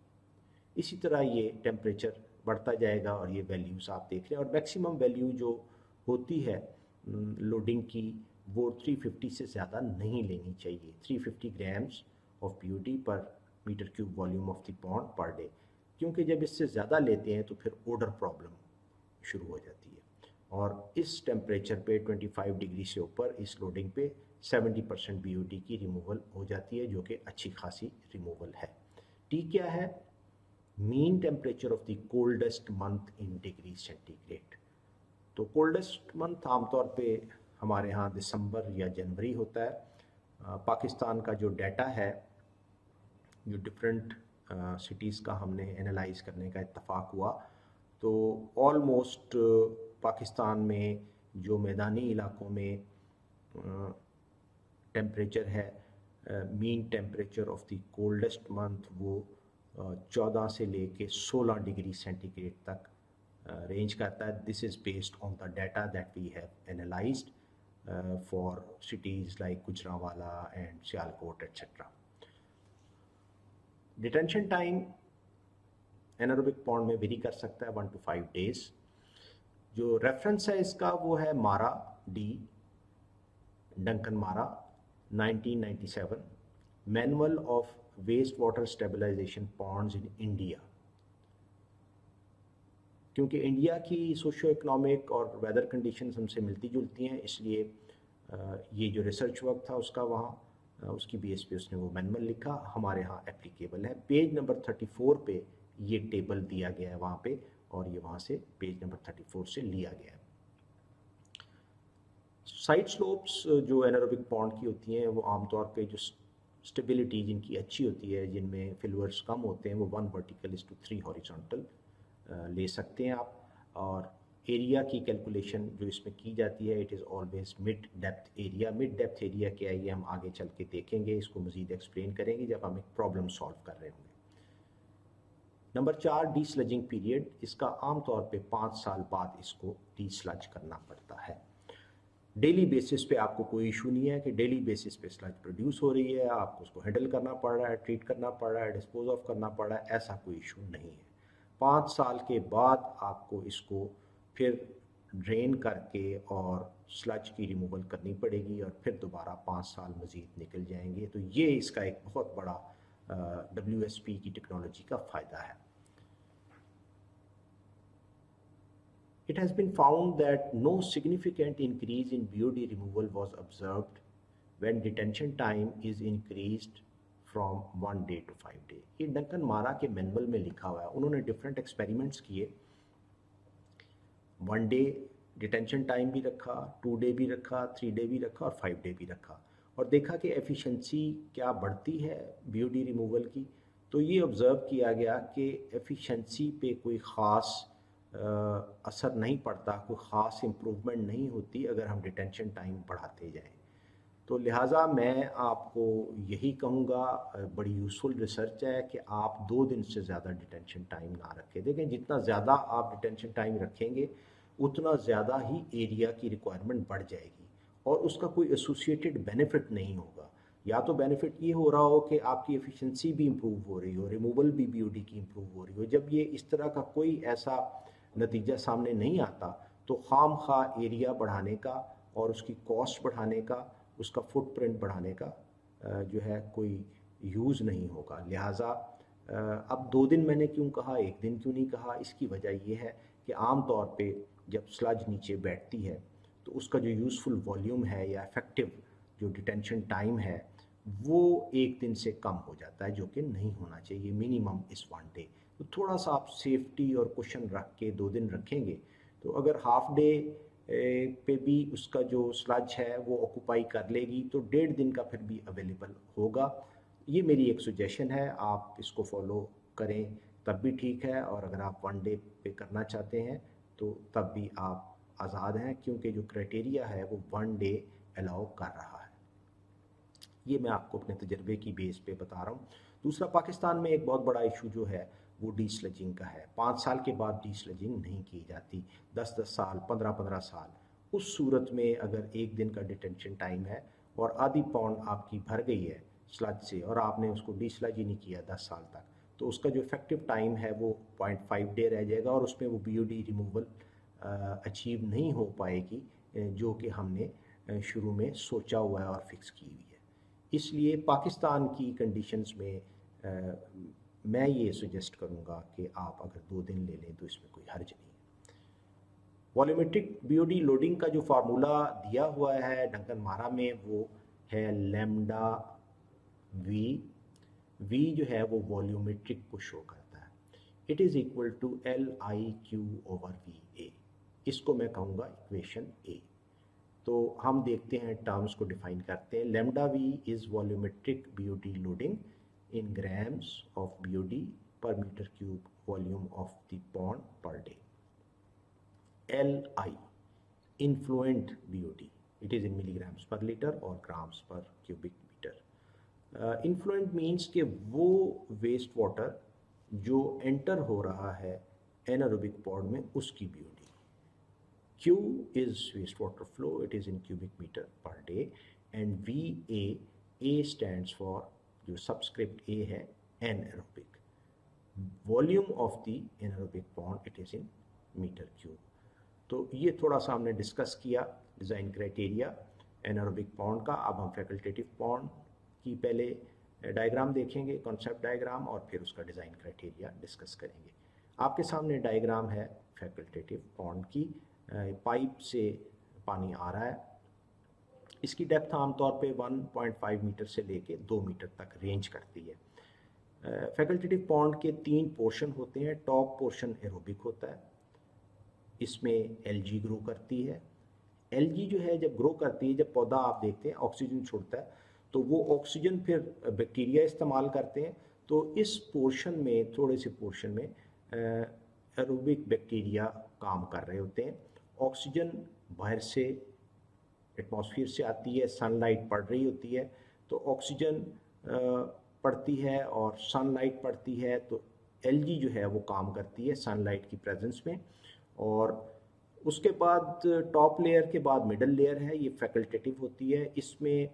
इसी तरह ये टेम्परेचर बढ़ता जाएगा और ये वैल्यूज़ आप देख रहे हैं। और मैक्सिमम वैल्यू जो होती है लोडिंग की वो 350 से ज़्यादा नहीं लेनी चाहिए। 350 grams of BOD per metre cube volume of the pond per day, क्योंकि जब इससे ज़्यादा लेते हैं तो फिर ओडर प्रॉब्लम शुरू हो जाती है। और इस टेम्परेचर पे 25 डिग्री से ऊपर इस लोडिंग पे 70% बीओडी की रिमूवल हो जाती है, जो कि अच्छी खासी रिमूवल है। टी क्या है? Mean temperature of the coldest month in degree centigrade. तो कोल्डेस्ट मंथ आमतौर पे हमारे यहाँ दिसंबर या जनवरी होता है। पाकिस्तान का जो डाटा है, जो डिफरेंट सिटीज़ का हमने एनालाइज करने का इत्तफाक हुआ, तो ऑलमोस्ट पाकिस्तान में जो मैदानी इलाकों में टेम्परेचर है, mean temperature of the coldest month वो 14 से लेके 16 डिग्री सेंटीग्रेड तक रेंज करता है। This is based on the data that we have analysed for cities like Gujranwala and Sialkot etcetera. Detention time anaerobic pond में वेरी कर सकता है 1 to 5 days। जो रेफरेंस है इसका वो है मारा D Duncan Mara 1997 manual of waste water stabilization ponds in India. क्योंकि इंडिया की सोशो इकोनॉमिक और वेदर कंडीशंस हमसे मिलती जुलती हैं, इसलिए ये जो रिसर्च वर्क था उसका वहाँ उसकी बेस पे उसने वो मैनुअल लिखा, हमारे यहाँ एप्लीकेबल है। पेज नंबर 34 पे ये टेबल दिया गया है वहाँ पे, और ये वहाँ से पेज नंबर 34 से लिया गया है। साइड स्लोप्स जो एनारोबिक पॉन्ड की होती हैं वो आमतौर पे जो स्टेबिलिटी जिनकी अच्छी होती है, जिनमें फिल्वर्स कम होते हैं, वो 1 वर्टिकल इज टू 3 हॉरिजॉन्टल ले सकते हैं आप। और एरिया की कैलकुलेशन जो इसमें की जाती है, it is always mid depth area. Mid depth area क्या है ये हम आगे चल के देखेंगे, इसको मज़ीद एक्सप्लेन करेंगे जब हम एक प्रॉब्लम सॉल्व कर रहे होंगे। नंबर 4 डी स्लजिंग पीरियड, इसका आमतौर पे 5 साल बाद इसको डी स्लज करना पड़ता है। डेली बेसिस पे आपको कोई इशू नहीं है कि डेली बेसिस पे स्लज प्रोड्यूस हो रही है, आपको उसको हैंडल करना पड़ रहा है, ट्रीट करना पड़ रहा है, डिस्पोज ऑफ करना पड़ रहा है, ऐसा कोई इशू नहीं है। 5 साल के बाद आपको इसको फिर ड्रेन करके और स्लज की रिमूवल करनी पड़ेगी, और फिर दोबारा 5 साल मज़ीद निकल जाएंगे। तो ये इसका एक बहुत बड़ा WSP की टेक्नोलॉजी का फ़ायदा है। It has been found that no significant increase in BOD removal was observed when detention time is increased from 1 day to 5 day। ये डंकन मारा के मैनुअल में लिखा हुआ है। उन्होंने डिफरेंट एक्सपेरिमेंट्स किए, 1 डे डिटेंशन टाइम भी रखा, 2 डे भी रखा, 3 डे भी रखा और 5 डे भी रखा, और देखा कि एफिशिएंसी क्या बढ़ती है BOD रिमूवल की। तो ये ऑब्ज़र्व किया गया कि एफिशिएंसी पे कोई ख़ास असर नहीं पड़ता, कोई ख़ास इम्प्रूवमेंट नहीं होती अगर हम डिटेंशन टाइम बढ़ाते जाएं। तो लिहाजा मैं आपको यही कहूँगा, बड़ी यूज़फुल रिसर्च है कि आप 2 दिन से ज़्यादा डिटेंशन टाइम ना रखें। देखें, जितना ज़्यादा आप डिटेंशन टाइम रखेंगे उतना ज़्यादा ही एरिया की रिक्वायरमेंट बढ़ जाएगी, और उसका कोई एसोसिएटेड बेनिफिट नहीं होगा। या तो बेनिफिट ये हो रहा हो कि आपकी एफिशिएंसी भी इम्प्रूव हो रही हो, रिमूवल भी BOD की इम्प्रूव हो रही हो। जब ये इस तरह का कोई ऐसा नतीजा सामने नहीं आता तो खामखा एरिया बढ़ाने का और उसकी कॉस्ट बढ़ाने का, उसका फुटप्रिंट बढ़ाने का जो है कोई यूज़ नहीं होगा। लिहाजा अब 2 दिन मैंने क्यों कहा, 1 दिन क्यों नहीं कहा, इसकी वजह ये है कि आम तौर पे जब स्लज नीचे बैठती है तो उसका जो यूज़फुल वॉल्यूम है या इफ़ेक्टिव जो डिटेंशन टाइम है वो 1 दिन से कम हो जाता है, जो कि नहीं होना चाहिए। मिनिमम इस 1 डे। तो थोड़ा सा आप सेफ्टी और कुशन रख के 2 दिन रखेंगे, तो अगर हाफ डे पे भी उसका जो स्लज है वो ऑक्यूपाई कर लेगी तो 1.5 दिन का फिर भी अवेलेबल होगा। ये मेरी एक सजेशन है, आप इसको फॉलो करें तब भी ठीक है, और अगर आप 1 डे पे करना चाहते हैं तो तब भी आप आज़ाद हैं, क्योंकि जो क्राइटेरिया है वो 1 डे अलाउ कर रहा है। ये मैं आपको अपने तजर्बे की बेस पे बता रहा हूँ। दूसरा, पाकिस्तान में एक बहुत बड़ा इशू जो है वो डी स्लजिंग का है। 5 साल के बाद डी स्लजिंग नहीं की जाती, 10-10 साल, 15-15 साल। उस सूरत में अगर 1 दिन का डिटेंशन टाइम है और आधी पौंड आपकी भर गई है स्लज से और आपने उसको डी स्लज ही नहीं किया 10 साल तक, तो उसका जो इफेक्टिव टाइम है वो 0.5 डे रह जाएगा, और उसमें वो BOD रिमूवल अचीव नहीं हो पाएगी जो कि हमने शुरू में सोचा हुआ है और फिक्स की हुई है। इसलिए पाकिस्तान की कंडीशंस में मैं ये सजेस्ट करूँगा कि आप अगर 2 दिन ले लें तो इसमें कोई हर्ज नहीं है। वॉल्यूमेट्रिक BOD लोडिंग का जो फार्मूला दिया हुआ है डंकन मारा में वो है लैम्डा V जो है वो वॉल्यूमेट्रिक को शो करता है। It is equal to LIQ/VA। इसको मैं कहूँगा इक्वेशन A। तो हम देखते हैं, टर्म्स को डिफाइन करते हैं। Lambda V is volumetric BOD loading in grams of BOD per meter cube volume of the pond per day. LI, influent BOD, it is in milligrams per liter or grams per cubic meter. Influent means कि वो वेस्ट वाटर जो एंटर हो रहा है एनारोबिक पॉड में उसकी BOD. Q is waste water flow, it is in cubic meter per day, and VA, A stands for जो सबस्क्रिप्ट A है anaerobic, volume of the anaerobic pond it is in metre cube. तो ये थोड़ा सा हमने डिस्कस किया डिज़ाइन क्राइटेरिया एनारोबिक पॉन्ड का। अब हम फैकल्टेटिव पॉन्ड की पहले डायग्राम देखेंगे, कॉन्सेप्ट डायग्राम, और फिर उसका डिज़ाइन क्राइटेरिया डिस्कस करेंगे। आपके सामने डायग्राम है फैकल्टेटिव पॉन्ड की। पाइप से पानी आ रहा है, इसकी डेप्थ आमतौर पे 1.5 मीटर से लेके 2 मीटर तक रेंज करती है। फैकल्टेटिव पॉन्ड के 3 पोर्शन होते हैं। टॉप पोर्शन एरोबिक होता है, इसमें एल्गी ग्रो करती है। एल्गी जो है जब ग्रो करती है, जब पौधा आप देखते हैं ऑक्सीजन छोड़ता है, तो वो ऑक्सीजन फिर बैक्टीरिया इस्तेमाल करते हैं। तो इस पोर्शन में, थोड़े से पोर्शन में एरोबिक बैक्टीरिया काम कर रहे होते हैं। ऑक्सीजन बाहर से एटमॉस्फेयर से आती है, सनलाइट पड़ रही होती है, तो ऑक्सीजन पड़ती है और सनलाइट पड़ती है, तो एल्गी जो है वो काम करती है सनलाइट की प्रेजेंस में। और उसके बाद टॉप लेयर के बाद मिडल लेयर है, ये फैकल्टेटिव होती है। इसमें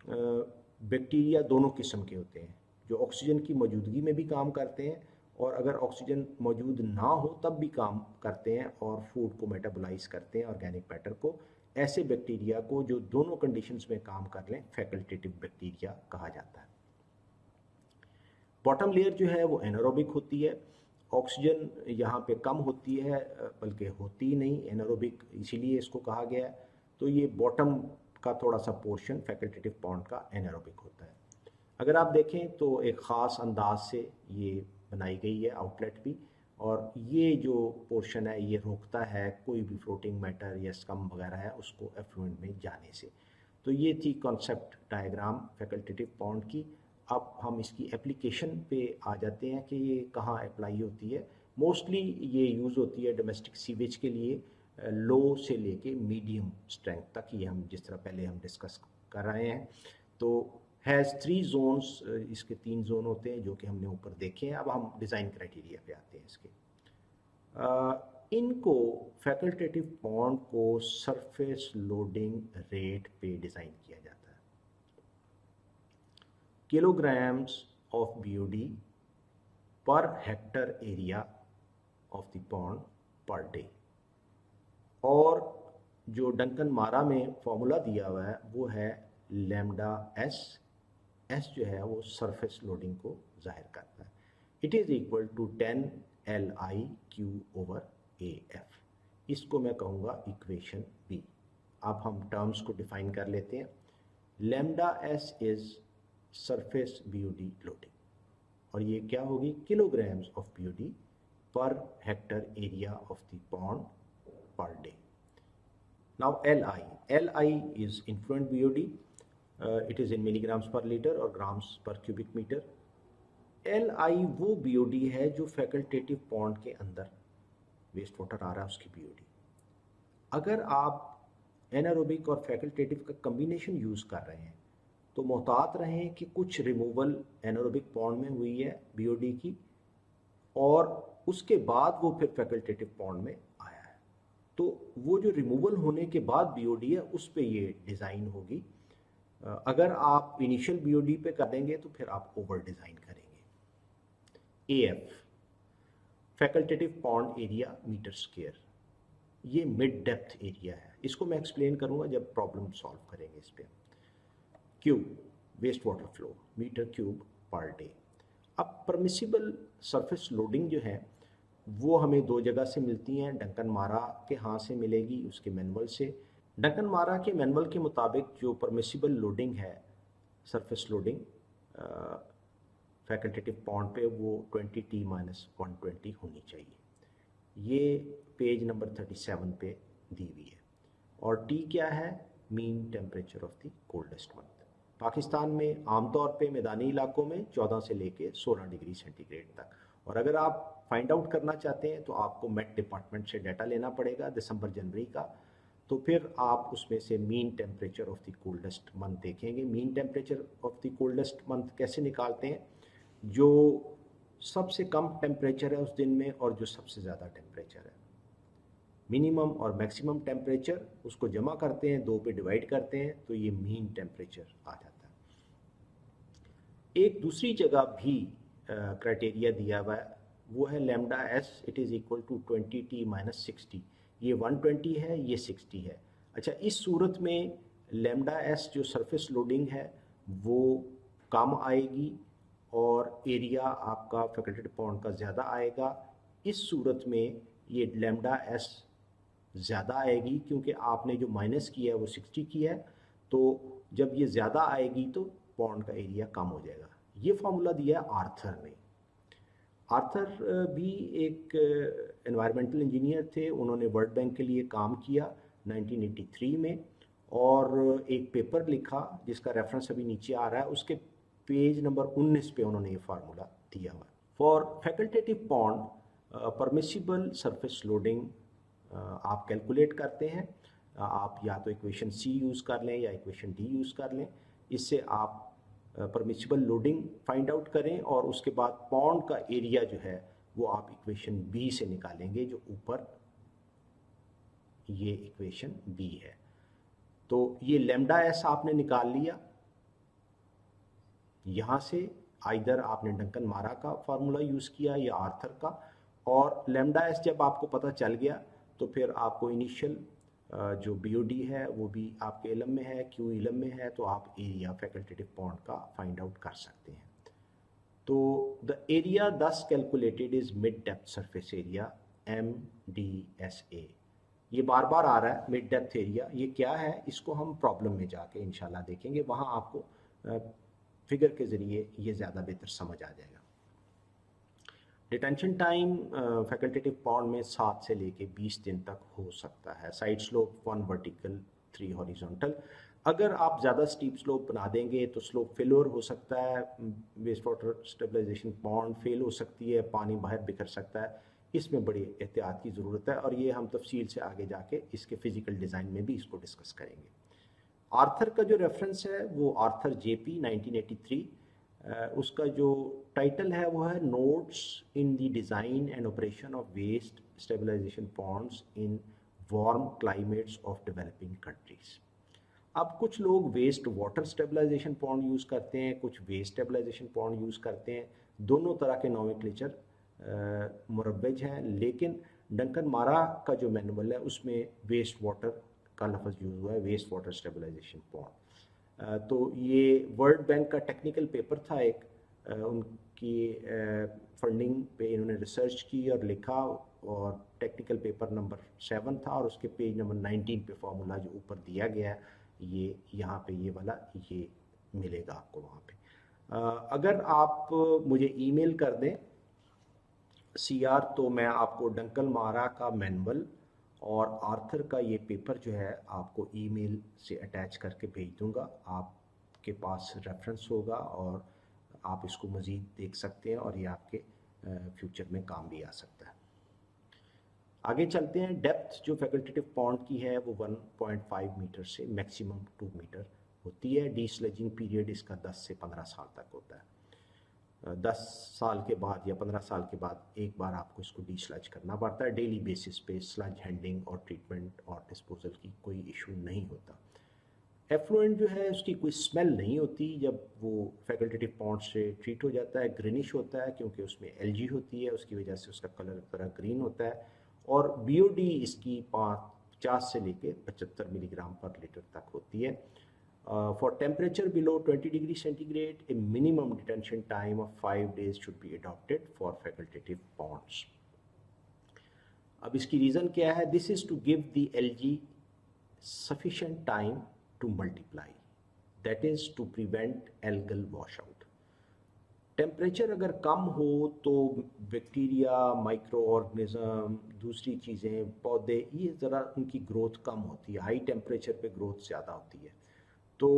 बैक्टीरिया दोनों किस्म के होते हैं, जो ऑक्सीजन की मौजूदगी में भी काम करते हैं और अगर ऑक्सीजन मौजूद ना हो तब भी काम करते हैं और फूड को मेटाबोलाइज करते हैं, ऑर्गेनिक मैटर को। ऐसे बैक्टीरिया को जो दोनों कंडीशंस में काम कर लें, फैकल्टेटिव बैक्टीरिया कहा जाता है। बॉटम लेयर जो है वो एनारोबिक होती है। ऑक्सीजन यहाँ पे कम होती है, बल्कि होती ही नहीं, एनारोबिक इसीलिए इसको कहा गया है। तो ये बॉटम का थोड़ा सा पोर्शन फैकल्टेटिव पॉन्ड का एनारोबिक होता है। अगर आप देखें तो एक ख़ास अंदाज से ये बनाई गई है आउटलेट भी, और ये जो पोर्शन है ये रोकता है कोई भी फ्लोटिंग मैटर या स्कम वगैरह है उसको एफ्लुएंट में जाने से। तो ये थी कॉन्सेप्ट डायग्राम फैकल्टेटिव पॉन्ड की। अब हम इसकी एप्लीकेशन पे आ जाते हैं कि ये कहाँ अप्लाई होती है। मोस्टली ये यूज़ होती है डोमेस्टिक सीवेज के लिए, लो से लेके मीडियम स्ट्रेंथ तक, ये हम जिस तरह पहले हम डिस्कस कर रहे हैं। तो हैज़ 3 जोन्स, इसके 3 जोन होते हैं जो कि हमने ऊपर देखे हैं। अब हम डिज़ाइन क्राइटेरिया पे आते हैं इसके। इनको फैकल्टेटिव पॉन्ड को सरफेस लोडिंग रेट पे डिज़ाइन किया जाता है। kilograms of BOD per hectare area of the pond per day। और जो डंकन मारा में फॉर्मूला दिया हुआ है वो है लैम्डा एस। एस जो है वो सरफेस लोडिंग को जाहिर करता है। It is equal to 10 LIQ/AF। इसको मैं कहूँगा इक्वेशन बी। अब हम टर्म्स को डिफाइन कर लेते हैं। Lambda S is surface BOD loading, और ये क्या होगी, kilograms of BOD per hectare area of the pond per day। Now LI is influent BOD, it is in milligrams per liter और grams per cubic meter। LI वो BOD है जो फैकल्टेटिव पॉन्ड के अंदर वेस्ट वाटर आ रहा है उसकी BOD। अगर आप एनारोबिक और फैकल्टेटिव का कम्बिनेशन यूज़ कर रहे हैं तो मोहतात रहें कि कुछ रिमूवल एनारोबिक पॉन्ड में हुई है BOD की, और उसके बाद वो फिर फैकल्टेटिव पॉन्ड में आया है। तो वो जो रिमूवल होने के बाद BOD है उस पे ये डिज़ाइन होगी। अगर आप इनिशियल BOD पे कर देंगे तो फिर आप ओवर डिज़ाइन करेंगे। AF facultative pond area metre square, ये मिड डेप्थ एरिया है। इसको मैं एक्सप्लेन करूँगा जब प्रॉब्लम सॉल्व करेंगे इस पर। Cube waste water flow metre cube per day. अब परमिसिबल सरफेस लोडिंग जो है वो हमें 2 जगह से मिलती हैं। डंकन मारा के हाथ से मिलेगी, उसके मैनुअल से। डंकन मारा के मैनुअल के मुताबिक जो परमिसिबल लोडिंग है, सरफेस लोडिंग फैकल्टेटिव पॉन्ड पे, वो 20T-120 होनी चाहिए। ये पेज नंबर 37 पे दी हुई है। और T क्या है, mean temperature of the coldest month. Pakistan में आमतौर पे मैदानी इलाकों में 14 से लेके 16 डिग्री सेंटीग्रेड तक। और अगर आप फाइंड आउट करना चाहते हैं तो आपको मेट डिपार्टमेंट से डाटा लेना पड़ेगा दिसंबर जनवरी का। तो फिर आप उसमें से mean temperature of the coldest month देखेंगे। Mean temperature of the coldest month कैसे निकालते हैं, जो सबसे कम टेम्परेचर है उस दिन में और जो सबसे ज़्यादा टेम्परेचर है, मिनिमम और मैक्सिमम टेम्परेचर, उसको जमा करते हैं, 2 पे डिवाइड करते हैं, तो ये मीन टेम्परेचर आ जाता है। एक दूसरी जगह भी क्राइटेरिया दिया हुआ है, वो है lambda S, it is equal to 20T-60। ये 120 है, ये 60 है। अच्छा, इस सूरत में लैम्डा एस जो सरफेस लोडिंग है वो कम आएगी और एरिया आपका फैकल्टेटिव पॉन्ड का ज़्यादा आएगा। इस सूरत में ये लैम्डा एस ज़्यादा आएगी क्योंकि आपने जो माइनस किया है वो 60 किया है, तो जब ये ज़्यादा आएगी तो पॉन्ड का एरिया कम हो जाएगा। ये फार्मूला दिया है आर्थर ने। आर्थर भी एक एनवायरमेंटल इंजीनियर थे, उन्होंने वर्ल्ड बैंक के लिए काम किया 1983 में और एक पेपर लिखा जिसका रेफरेंस अभी नीचे आ रहा है, उसके पेज नंबर 19 पे उन्होंने ये फार्मूला दिया हुआ है। For facultative pond permissible surface loading आप कैलकुलेट करते हैं, आप या तो इक्वेशन सी यूज़ कर लें या इक्वेशन डी यूज़ कर लें। इससे आप परमिसिबल लोडिंग फाइंड आउट करें और उसके बाद पॉन्ड का एरिया जो है वो आप इक्वेशन बी से निकालेंगे, जो ऊपर ये इक्वेशन बी है। तो ये लैम्डा एस आपने निकाल लिया यहाँ से, आइदर आपने डंकन मारा का फार्मूला यूज़ किया या आर्थर का, और लैम्डा एस जब आपको पता चल गया तो फिर आपको इनिशियल जो बीओडी है वो भी आपके इलम में है, क्यू इलम में है, तो आप एरिया फैकल्टेटिव पॉन्ड का फाइंड आउट कर सकते हैं। तो द एरिया दस calculated is mid depth surface area MDSA। ये बार बार आ रहा है मिड डेप्थ एरिया, ये क्या है इसको हम प्रॉब्लम में जाके इंशाल्लाह देखेंगे, वहाँ आपको फिगर के ज़रिए ये ज़्यादा बेहतर समझ आ जाएगा। डिटेंशन टाइम फैकल्टेटिव पॉन्ड में 7 से लेके 20 दिन तक हो सकता है। Side slope 1 vertical 3 horizontal. अगर आप ज़्यादा स्टीप स्लोप बना देंगे तो स्लोप फेलोर हो सकता है, waste water stabilization pond fail हो सकती है, पानी बाहर बिखर सकता है। इसमें बड़ी एहतियात की ज़रूरत है और ये हम तफसील से आगे जाके इसके फिज़िकल डिज़ाइन में भी इसको डिस्कस करेंगे। आर्थर का जो रेफरेंस है वो आर्थर JP 1983, उसका जो टाइटल है वो है notes in the design and operation of waste stabilization ponds in warm climates of developing countries. अब कुछ लोग waste water stabilization pond use करते हैं, कुछ वेस्ट स्टेबलाइजेशन पॉन्ड यूज़ करते हैं। दोनों तरह के नोमेनक्लेचर मुरव्वज हैं, लेकिन डंकन मारा का जो मैनुअल है उसमें वेस्ट वाटर का लफ्ज़ यूज़ हुआ है, वेस्ट वाटर स्टेबलाइजेशन पॉन्ड। तो ये वर्ल्ड बैंक का टेक्निकल पेपर था एक, उनकी फंडिंग पे इन्होंने रिसर्च की और लिखा, और टेक्निकल पेपर नंबर 7 था और उसके पेज नंबर 19 पे फार्मूला जो ऊपर दिया गया है ये यहाँ पे ये वाला ये मिलेगा आपको वहाँ पे। अगर आप मुझे ईमेल कर दें CR तो मैं आपको डंकन मारा का मैनुअल और आर्थर का ये पेपर जो है आपको ईमेल से अटैच करके भेज दूंगा। आपके पास रेफरेंस होगा और आप इसको मज़ीद देख सकते हैं और ये आपके फ्यूचर में काम भी आ सकता है। आगे चलते हैं। डेप्थ जो फैकल्टेटिव पॉन्ड की है वो 1.5 मीटर से मैक्सिमम 2 मीटर होती है। डीस्लजिंग पीरियड इसका 10 से 15 साल तक होता है। 10 साल के बाद या 15 साल के बाद एक बार आपको इसको डीस्लज करना पड़ता है। डेली बेसिस पे स्लज हैंडलिंग और ट्रीटमेंट और डिस्पोजल की कोई इशू नहीं होता। एफ्लुएंट जो है उसकी कोई स्मेल नहीं होती जब वो फैकल्टेटिव पॉन्ड से ट्रीट हो जाता है। ग्रीनिश होता है क्योंकि उसमें एलजी होती है, उसकी वजह से उसका कलर पूरा ग्रीन होता है। और बीओडी इसकी 50 से लेके 75 मिलीग्राम पर लीटर तक होती है। For temperature below 20 degree centigrade, a minimum detention time of 5 days should be adopted for facultative ponds. अब इसकी रीज़न क्या है? This is to give the algae sufficient time to multiply. That is to prevent algal washout. Temperature अगर कम हो तो बैक्टीरिया, माइक्रो ऑर्गेनिज्म, दूसरी चीज़ें, पौधे, ये ज़रा उनकी ग्रोथ कम होती है। हाई टेम्परेचर पे ग्रोथ ज़्यादा होती है। तो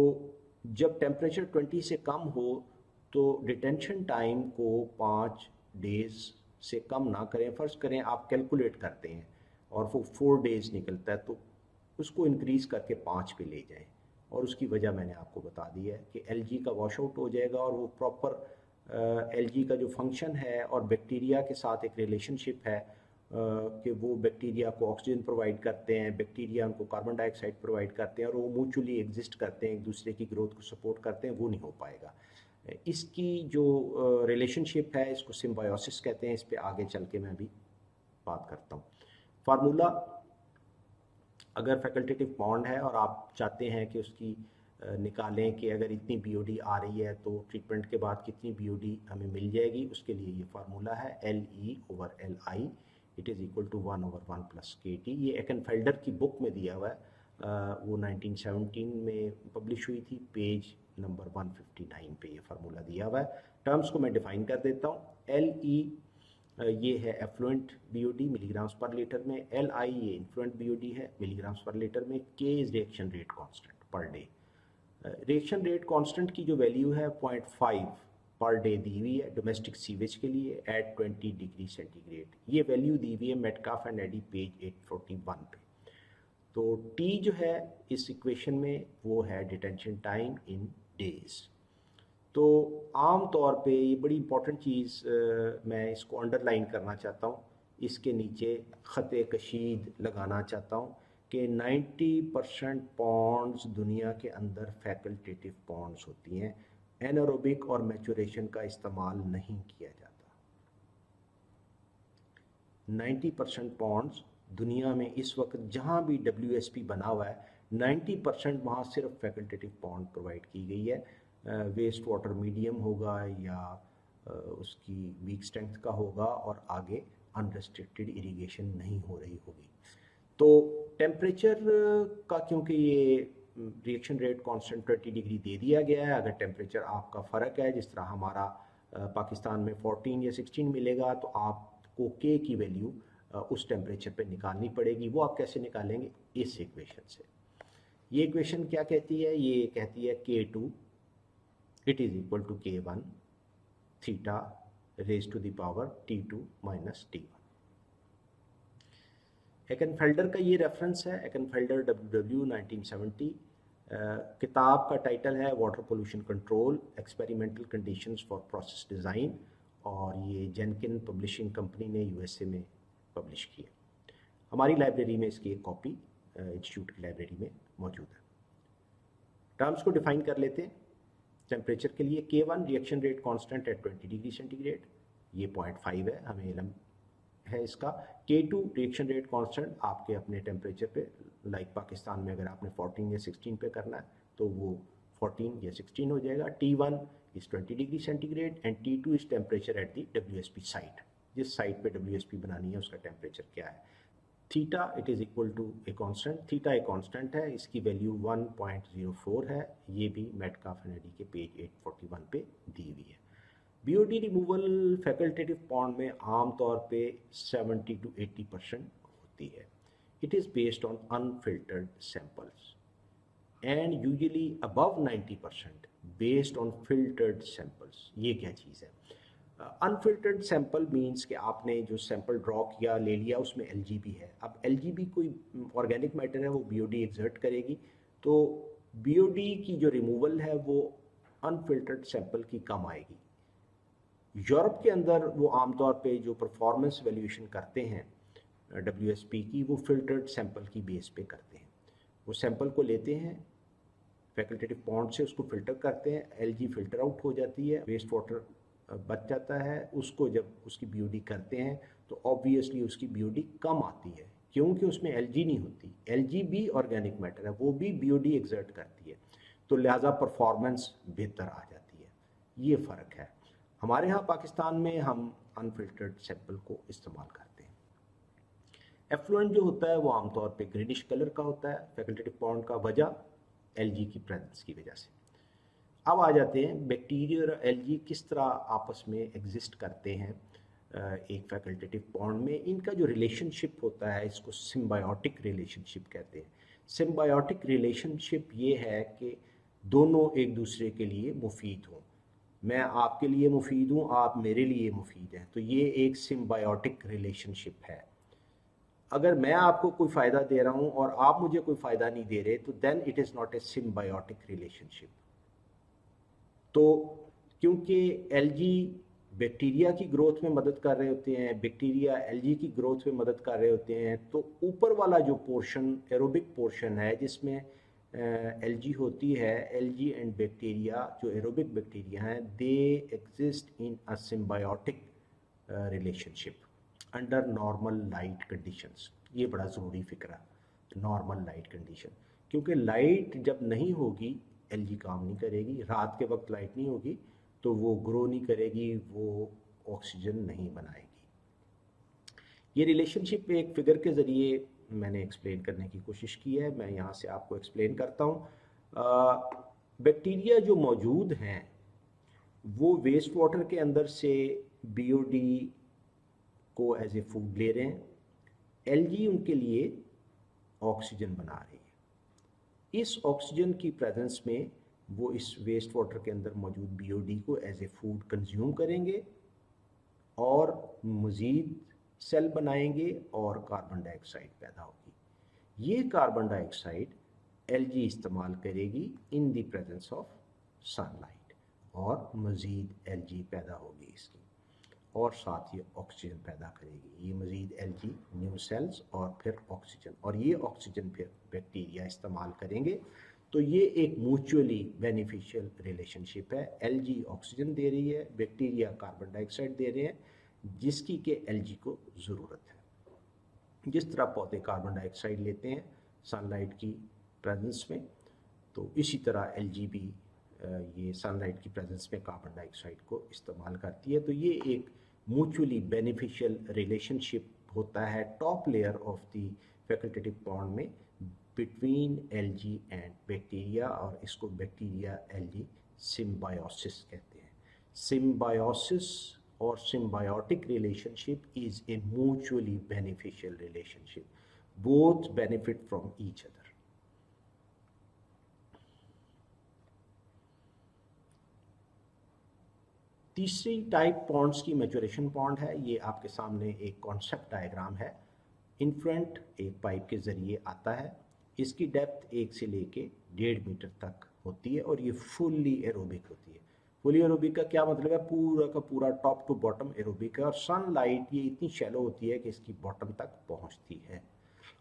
जब टेम्परेचर 20 से कम हो तो डिटेंशन टाइम को 5 डेज़ से कम ना करें। फ़र्ज़ करें आप कैलकुलेट करते हैं और वो 4 डेज़ निकलता है तो उसको इंक्रीज़ करके 5 पे ले जाएं। और उसकी वजह मैंने आपको बता दी है कि एलजी का वॉश आउट हो जाएगा और वो प्रॉपर एलजी का जो फंक्शन है और बैक्टीरिया के साथ एक रिलेशनशिप है कि वो बैक्टीरिया को ऑक्सीजन प्रोवाइड करते हैं, बैक्टीरिया उनको कार्बन डाइऑक्साइड प्रोवाइड करते हैं और वो म्यूचुअली एग्जिस्ट करते हैं, एक दूसरे की ग्रोथ को सपोर्ट करते हैं, वो नहीं हो पाएगा। इसकी जो रिलेशनशिप है इसको सिम्बायोसिस कहते हैं। इस पे आगे चल के मैं अभी बात करता हूँ। फार्मूला अगर फैकल्टेटिव बॉन्ड है और आप चाहते हैं कि उसकी निकालें कि अगर इतनी बीओडी आ रही है तो ट्रीटमेंट के बाद कितनी बीओडी हमें मिल जाएगी, उसके लिए ये फार्मूला है LE/LI, it is equal to 1/1 + KT। ये एकेनफेल्डर की बुक में दिया हुआ है, वो 1917 में पब्लिश हुई थी, पेज नंबर 159 पे ये फार्मूला दिया हुआ है। टर्म्स को मैं डिफाइन कर देता हूँ। LE ये है एफ्लुएंट बीओडी मिलीग्राम्स पर लीटर में, LI ये इन्फ्लुएंट बीओडी है मिलीग्राम्स पर लीटर में, K is reaction rate constant per day. Reaction rate constant की जो वैल्यू है 0.5 पर डे दी हुई है डोमेस्टिक सीवेज के लिए एट 20 डिग्री सेंटीग्रेड। ये वैल्यू दी हुई है मेटकाफ एंड एडी पेज 841 पे। तो T जो है इस इक्वेशन में वो है डिटेंशन टाइम इन डेज। तो आम तौर पे ये बड़ी इंपॉर्टेंट चीज़ मैं इसको अंडरलाइन करना चाहता हूँ, इसके नीचे ख़त कशीद लगाना चाहता हूँ कि 90% पॉन्ड्स दुनिया के अंदर फैकल्टेटिव पॉन्ड्स होती हैं, एनारोबिक और मैचुरेशन का इस्तेमाल नहीं किया जाता। 90% पॉन्ड्स दुनिया में इस वक्त जहाँ भी WSP बना हुआ है 90% वहाँ सिर्फ फैकल्टेटिव पॉन्ड प्रोवाइड की गई है। वेस्ट वाटर मीडियम होगा या उसकी वीक स्ट्रेंथ का होगा और आगे अनरेस्ट्रिक्टेड इरिगेशन नहीं हो रही होगी। तो टेम्परेचर का क्योंकि ये रिएक्शन रेट कांस्टेंट 20 डिग्री दे दिया गया है, अगर टेम्परेचर आपका फ़र्क है, जिस तरह हमारा पाकिस्तान में 14 या 16 मिलेगा, तो आपको K की वैल्यू उस टेम्परेचर पे निकालनी पड़ेगी। वो आप कैसे निकालेंगे? इस इक्वेशन से। ये इक्वेशन क्या कहती है? ये कहती है K2 it is equal to K1 theta raise to the power T2 minus T1। Eckenfelder का ये रेफरेंस है, एकेनफेल्डर WW 1970। किताब का टाइटल है water pollution control experimental conditions for process design, और ये जेनकिन पब्लिशिंग कंपनी ने USA में पब्लिश की है। हमारी लाइब्रेरी में इसकी एक कॉपी इंस्टीट्यूट की लाइब्रेरी में मौजूद है। टर्म्स को डिफाइन कर लेते हैं। टेम्परेचर के लिए K1 reaction rate constant eight 20 degree centigrade, ये 0.5 है, हमें इल्म है इसका। K2 रिएक्शन रेट कांस्टेंट आपके अपने टेम्परेचर पे, लाइक पाकिस्तान में अगर आपने 14 या 16 पे करना है तो वो 14 या 16 हो जाएगा। T1 is 20 degree centigrade and T2 is temperature at the WSP site. जिस साइट पे WSP बनानी है उसका टेम्परेचर क्या है। Theta it is equal to a constant, theta एक कांस्टेंट है, इसकी वैल्यू 1.04 है, ये भी मेटकाफ एंड एडी के पेज 841 पे दी हुई है। बीओडी रिमूवल फैकल्टेटिव पॉन्ड में आमतौर पे 70 to 80% होती है। It is based on unfiltered samples and usually above 90% based on filtered samples. ये क्या चीज़ है? अनफिल्टर्ड सैंपल मीन्स कि आपने जो सैंपल ड्रॉ किया, ले लिया, उसमें LGB है। अब LGB कोई ऑर्गेनिक मैटर है, वो BOD एक्सर्ट करेगी, तो BOD की जो रिमूवल है वो अनफिल्टर्ड सैंपल की कम आएगी। यूरोप के अंदर वो आमतौर पे जो परफॉर्मेंस वैल्यूएशन करते हैं WSP की, वो फिल्टर्ड सैंपल की बेस पे करते हैं। वो सैंपल को लेते हैं फैकल्टेटिव पॉन्ड से, उसको फिल्टर करते हैं, LG फिल्टर आउट हो जाती है, वेस्ट वाटर बच जाता है। उसको जब उसकी BOD करते हैं तो ऑब्वियसली उसकी BOD कम आती है, क्योंकि उसमें LG नहीं होती। LG भी ऑर्गेनिक मैटर है, वो भी BOD एक्सर्ट करती है, तो लिहाजा परफॉर्मेंस बेहतर आ जाती है। ये फ़र्क है। हमारे यहाँ पाकिस्तान में हम अनफिल्टर्ड सैंपल को इस्तेमाल करते हैं। एफ्लुएंट जो होता है वो आमतौर पे ग्रीनिश कलर का होता है फैकल्टेटिव पॉन्ड का, वजह LG की प्रेजेंस की वजह से। अब आ जाते हैं बैक्टीरिया और LG किस तरह आपस में एग्जिस्ट करते हैं एक फैकल्टेटिव पॉन्ड में। इनका जो रिलेशनशिप होता है इसको सिम्बायोटिक रिलेशनशिप कहते हैं। सिम्बायोटिक रिलेशनशिप ये है कि दोनों एक दूसरे के लिए मुफीद हों, मैं आपके लिए मुफीद हूँ, आप मेरे लिए मुफीद हैं, तो ये एक सिम्बायोटिक रिलेशनशिप है। अगर मैं आपको कोई फ़ायदा दे रहा हूँ और आप मुझे कोई फ़ायदा नहीं दे रहे, तो then it is not a symbiotic relationship. तो क्योंकि LG बैक्टीरिया की ग्रोथ में मदद कर रहे होते हैं, बैक्टीरिया LG की ग्रोथ में मदद कर रहे होते हैं, तो ऊपर वाला जो पोर्शन एरोबिक पोर्शन है जिसमें LG होती है, LG एंड बैक्टीरिया जो एरोबिक बैक्टीरिया हैं, they exist in a symbiotic relationship under normal light conditions. ये बड़ा ज़रूरी फ़िक्र है। नॉर्मल लाइट कंडीशन, क्योंकि लाइट जब नहीं होगी एलजी काम नहीं करेगी। रात के वक्त लाइट नहीं होगी तो वो ग्रो नहीं करेगी, वो ऑक्सीजन नहीं बनाएगी। ये रिलेशनशिप एक फिगर के ज़रिए मैंने एक्सप्लेन करने की कोशिश की है, मैं यहाँ से आपको एक्सप्लेन करता हूँ। बैक्टीरिया जो मौजूद हैं वो वेस्ट वाटर के अंदर से बीओडी को एज ए फूड ले रहे हैं, एलजी उनके लिए ऑक्सीजन बना रही है। इस ऑक्सीजन की प्रेजेंस में वो इस वेस्ट वाटर के अंदर मौजूद बीओडी को एज ए फूड कंज्यूम करेंगे और मज़ीद सेल बनाएंगे और कार्बन डाइऑक्साइड पैदा होगी। ये कार्बन डाइऑक्साइड एलजी इस्तेमाल करेगी in the presence of sunlight और मज़ीद एलजी पैदा होगी इसकी, और साथ ही ऑक्सीजन पैदा करेगी। ये मज़ीद एलजी, न्यू सेल्स और फिर ऑक्सीजन, और ये ऑक्सीजन फिर बैक्टीरिया इस्तेमाल करेंगे। तो ये एक म्यूचुअली बेनिफिशियल रिलेशनशिप है। एलजी ऑक्सीजन दे रही है, बैक्टीरिया कार्बन डाइऑक्साइड दे रहे हैं जिसकी के एलजी को ज़रूरत है। जिस तरह पौधे कार्बन डाइऑक्साइड लेते हैं सनलाइट की प्रेजेंस में, तो इसी तरह एलजी भी ये सनलाइट की प्रेजेंस में कार्बन डाइऑक्साइड को इस्तेमाल करती है। तो ये एक म्यूचुअली बेनिफिशियल रिलेशनशिप होता है top layer of the facultative bond में बिटवीन एलजी एंड बैक्टीरिया, और इसको बैक्टीरिया एलजी सिम्बायोसिस कहते हैं। सिम्बायोसिस और symbiotic relationship is a mutually beneficial relationship. Both benefit from each other. तीसरी टाइप पॉन्ड्स की मैचुरेशन पॉन्ड है। ये आपके सामने एक कॉन्सेप्ट डायग्राम है। इन्फ्लुएंट एक पाइप के ज़रिए आता है, इसकी डेप्थ 1 से लेके 1.5 मीटर तक होती है और ये फुल्ली एरोबिक होती है। फुली एरोबिक का क्या मतलब है? पूरा का पूरा टॉप टू बॉटम एरोबिक है, और सनलाइट ये इतनी शैलो होती है कि इसकी बॉटम तक पहुंचती है।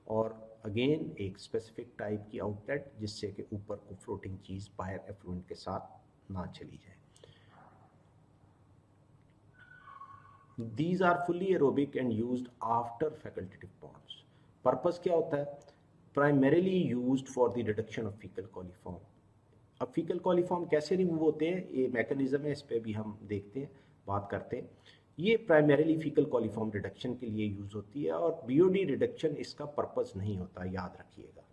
और अगेन एक स्पेसिफिक टाइप की आउटलेट जिससे कि ऊपर को फ्लोटिंग चीज़ बाहर एफ्लुएंट के साथ ना चली जाए। These are fully aerobic and used after facultative bonds. Purpose क्या होता है? Primarily used for the reduction of fecal coliform. अब फीकल कॉलीफॉर्म कैसे रिमूव होते हैं, ये मैकेनिज्म है, इस पर भी हम देखते हैं, बात करते हैं। ये प्राइमरीली फीकल कॉलीफॉर्म रिडक्शन के लिए यूज़ होती है, और बीओडी रिडक्शन इसका पर्पस नहीं होता, याद रखिएगा,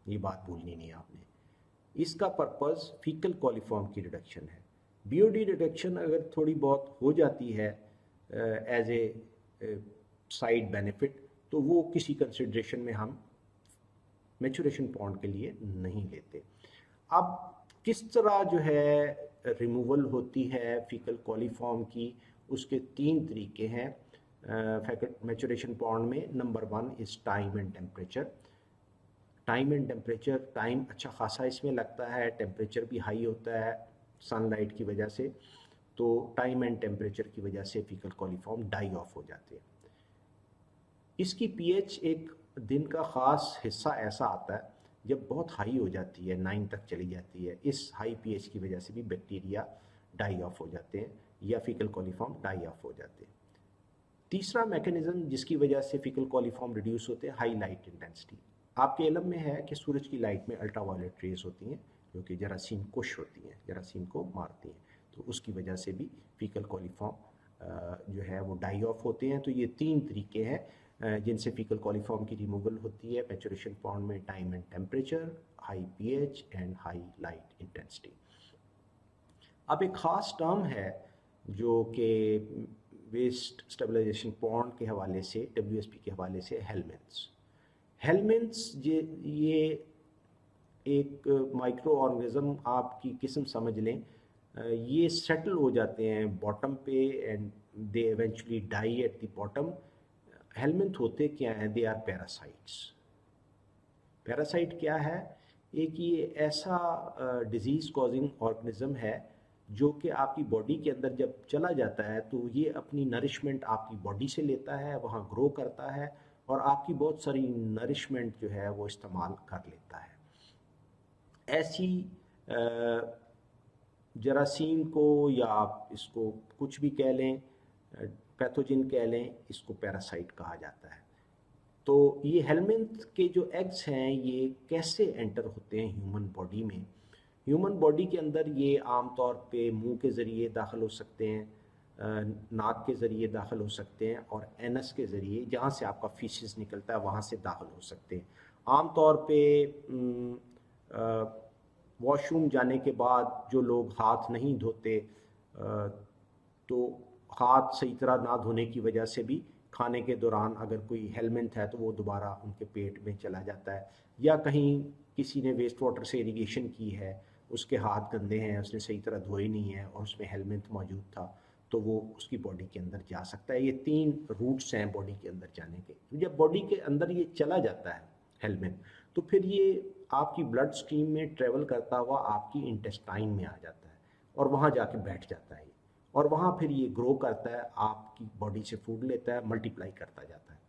ये बात भूलनी नहीं आपने। इसका पर्पस फीकल कॉलीफॉर्म की रिडक्शन है। बीओडी रिडक्शन अगर थोड़ी बहुत हो जाती है एज ए साइड बेनिफिट, तो वो किसी कंसिडरेशन में हम मैचुरेशन पॉन्ड के लिए नहीं लेते। अब किस तरह जो है रिमूवल होती है फीकल कॉलीफॉर्म की, उसके 3 तरीके हैं मैचुरेशन पॉन्ड में। Number 1 is time and temperature. Time and temperature, time अच्छा खासा इसमें लगता है, टेम्परेचर भी हाई होता है सनलाइट की वजह से, तो टाइम एंड टेम्परेचर की वजह से फीकल कॉलीफॉर्म डाई ऑफ हो जाते हैं। इसकी पीएच एक दिन का ख़ास हिस्सा ऐसा आता है जब बहुत हाई हो जाती है, 9 तक चली जाती है। इस हाई पीएच की वजह से भी बैक्टीरिया डाई ऑफ हो जाते हैं या फीकल कॉलीफॉर्म डाई ऑफ हो जाते हैं। तीसरा मैकेनिज्म जिसकी वजह से फीकल कॉलीफॉर्म रिड्यूस होते हैं, हाई लाइट इंटेंसिटी। आपके इल्म में है कि सूरज की लाइट में अल्ट्रावायलेट रेज होती हैं जो कि जरासीम कुश होती हैं, जरासीम को मारती हैं, तो उसकी वजह से भी फीकल कॉलीफॉर्म जो है वो डाई ऑफ होते हैं। तो ये 3 तरीके हैं जिनसे फीकल कॉलीफॉर्म की रिमूवल होती है मैचुरेशन पॉन्ड में: time and temperature, high pH and high light intensity. अब एक ख़ास टर्म है जो कि वेस्ट स्टेबलाइजेशन पॉन्ड के हवाले से, डब्ल्यूएसपी के हवाले से, हेलमिन्थ्स। हेलमिन्थ्स ये एक माइक्रो ऑर्गेनिज्म आपकी किस्म समझ लें, ये सेटल हो जाते हैं बॉटम पे and they eventually die at the bottom. Helminth होते क्या हैं? They are parasites. पैरासाइट क्या है? एक ये ऐसा डिजीज़ कॉजिंग ऑर्गेनिज्म है जो कि आपकी बॉडी के अंदर जब चला जाता है तो ये अपनी नरिशमेंट आपकी बॉडी से लेता है, वहाँ ग्रो करता है और आपकी बहुत सारी नरिशमेंट जो है वो इस्तेमाल कर लेता है। ऐसी जरासीम को, या आप इसको कुछ भी कह लें, पैथोजन कह लें, इसको पैरासाइट कहा जाता है। तो ये हेलमिंथ के जो एग्स हैं ये कैसे एंटर होते हैं ह्यूमन बॉडी में? ह्यूमन बॉडी के अंदर ये आमतौर पे मुंह के ज़रिए दाखिल हो सकते हैं, नाक के ज़रिए दाखिल हो सकते हैं, और एनस के ज़रिए जहाँ से आपका फीसिस निकलता है वहाँ से दाखिल हो सकते हैं। आमतौर पे वॉशरूम जाने के बाद जो लोग हाथ नहीं धोते, तो हाथ सही तरह ना धोने की वजह से भी खाने के दौरान अगर कोई हेलमेंथ है तो वो दोबारा उनके पेट में चला जाता है, या कहीं किसी ने वेस्ट वाटर से इरिगेशन की है, उसके हाथ गंदे हैं, उसने सही तरह धोए नहीं है और उसमें हेलमेंथ मौजूद था, तो वो उसकी बॉडी के अंदर जा सकता है। ये 3 रूट्स हैं बॉडी के अंदर जाने के। जब बॉडी के अंदर ये चला जाता है हेलमेंथ, तो फिर ये आपकी ब्लड स्ट्रीम में ट्रेवल करता हुआ आपकी इंटेस्टाइन में आ जाता है और वहाँ जाके बैठ जाता है, और वहाँ फिर ये ग्रो करता है, आपकी बॉडी से फूड लेता है, मल्टीप्लाई करता जाता है,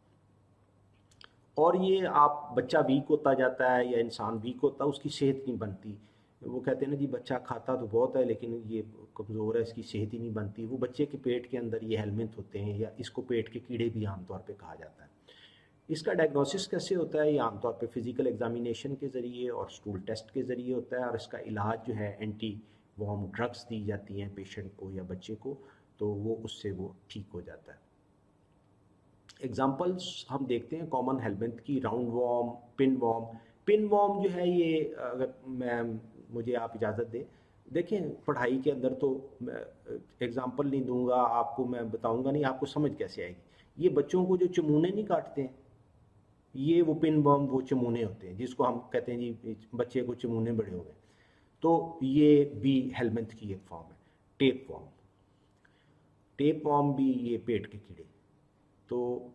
और ये आप बच्चा वीक होता जाता है या इंसान वीक होता है, उसकी सेहत नहीं बनती। वो कहते हैं ना जी, बच्चा खाता तो बहुत है लेकिन ये कमज़ोर है, इसकी सेहत ही नहीं बनती। वो बच्चे के पेट के अंदर ये हेलमेंथ होते हैं, या इसको पेट के कीड़े भी आमतौर पे कहा जाता है। इसका डायग्नोसिस कैसे होता है? ये आमतौर पे फिजिकल एग्जामिनेशन के ज़रिए और स्टूल टेस्ट के ज़रिए होता है, और इसका इलाज जो है एंटी वॉर्म ड्रग्स दी जाती हैं पेशेंट को या बच्चे को, तो वो उससे वो ठीक हो जाता है। एग्जाम्पल्स हम देखते हैं कॉमन हेलमेंथ की। Round worm, pin worm. Pin worm जो है ये, अगर मुझे आप इजाज़त दें, देखें पढ़ाई के अंदर तो मैं एग्जाम्पल नहीं दूंगा आपको, मैं बताऊंगा नहीं, आपको समझ कैसे आएगी। ये बच्चों को जो चमूने नहीं काटते हैं, ये वो पिन वॉर्म वो चमूने होते हैं, जिसको हम कहते हैं जी बच्चे को चमूने बड़े हो गए, तो ये भी हेलमेंथ की एक फॉर्म है। टेप वॉर्म, टेप वॉर्म भी ये पेट के कीड़े। तो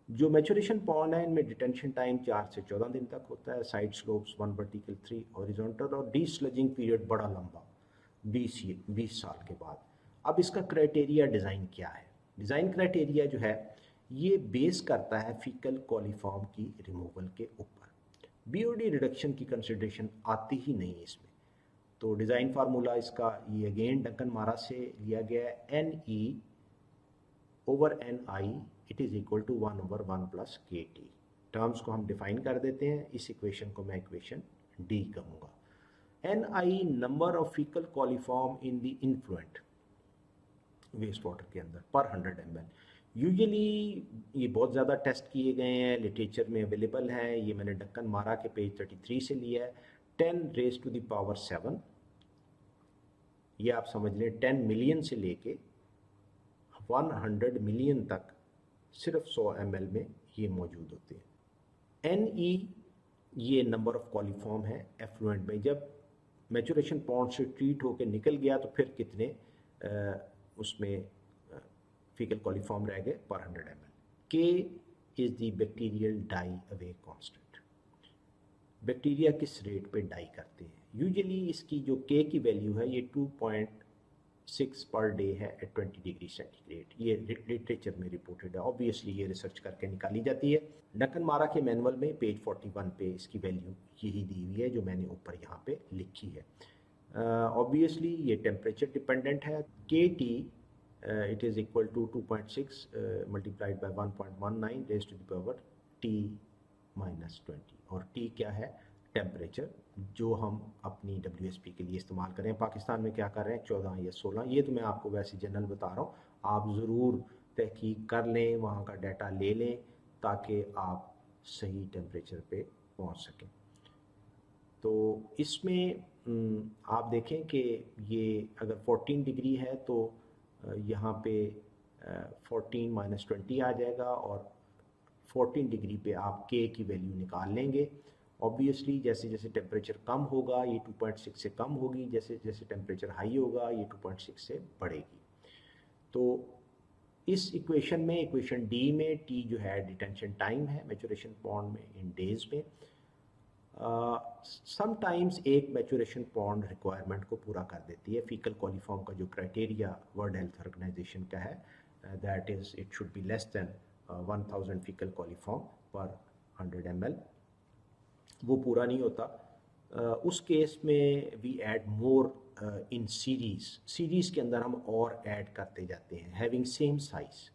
जो मैचुरेशन पॉन्ड है इनमें डिटेंशन टाइम 4 से 14 दिन तक होता है, साइड स्लोप्स 1 वर्टिकल 3 हॉरिजॉन्टल, और डी स्लजिंग पीरियड बड़ा लंबा 20 साल के बाद। अब इसका क्राइटेरिया डिज़ाइन क्या है? डिज़ाइन क्राइटेरिया जो है ये बेस करता है फीकल कॉलीफॉर्म की रिमूवल के ऊपर। बीओडी रिडक्शन की कंसिडरेशन आती ही नहीं इसमें। तो डिज़ाइन फार्मूला इसका ये अगेन डंकन मारा से लिया गया है, NE over NI it is equal to 1/1 plus KT। Terms को हम डिफाइन कर देते हैं, इस इक्वेशन को मैं इक्वेशन D कहूँगा। NI number of faecal coliform in the influent waste water के अंदर पर 100 ml। यूजुअली ये बहुत ज़्यादा टेस्ट किए गए हैं, लिटरेचर में अवेलेबल हैं। ये मैंने डंकन मारा के पेज 33 से लिया है। 10⁻⁷, ये आप समझ लें 10 मिलियन से लेके 100 मिलियन तक सिर्फ 100 ml में ये मौजूद होते हैं। NE ये नंबर ऑफ कॉलीफॉर्म है एफ्लुएंट में। जब मैचुरेशन पॉन्ड से ट्रीट होकर निकल गया तो फिर कितने उसमें फीकल कॉलीफॉर्म रह गए पर 100 ml। K is the bacterial die away constant. Bacteria किस रेट पे डाई करते हैं? यूजुअली इसकी जो K की वैल्यू है ये 2.6 पर डे है एट 20 डिग्री सेंटीग्रेड। ये लिटरेचर में रिपोर्टेड है, ऑब्वियसली ये रिसर्च करके निकाली जाती है। डंकन मारा के मैनुअल में पेज 41 पे इसकी वैल्यू यही दी हुई है जो मैंने ऊपर यहाँ पे लिखी है। ऑब्वियसली ये टेम्परेचर डिपेंडेंट है। KT it is equal to 2.6 multiplied by 1.19 raised to the power T minus 20, और T क्या है? टेम्परेचर, जो हम अपनी WSP के लिए इस्तेमाल करें। पाकिस्तान में क्या कर रहे हैं, 14 या 16। ये तो मैं आपको वैसे जनरल बता रहा हूँ, आप ज़रूर तहकीक कर लें, वहाँ का डाटा ले लें ताकि आप सही टेम्परेचर पे पहुँच सकें। तो इसमें आप देखें कि ये अगर 14 डिग्री है तो यहाँ पे 14 - 20 आ जाएगा, और 14 डिग्री पे आप K की वैल्यू निकाल लेंगे। ऑब्वियसली जैसे जैसे टेम्परेचर कम होगा ये 2.6 से कम होगी, जैसे जैसे टेम्परेचर हाई होगा ये 2.6 से बढ़ेगी। तो इस इक्वेशन में, इक्वेशन D में T जो है डिटेंशन टाइम है मैचुरेशन पॉन्ड में इन डेज में। समटाइम्स एक मैचुरेशन पॉन्ड रिक्वायरमेंट को पूरा कर देती है। फीकल कॉलीफॉर्म का जो क्राइटेरिया वर्ल्ड हेल्थ ऑर्गेनाइजेशन का है, that is it should be less than 1000 faecal coliform पर 100 ml, वो पूरा नहीं होता। उस केस में we add more in series के अंदर हम और ऐड करते जाते हैं, हैविंग सेम साइज़।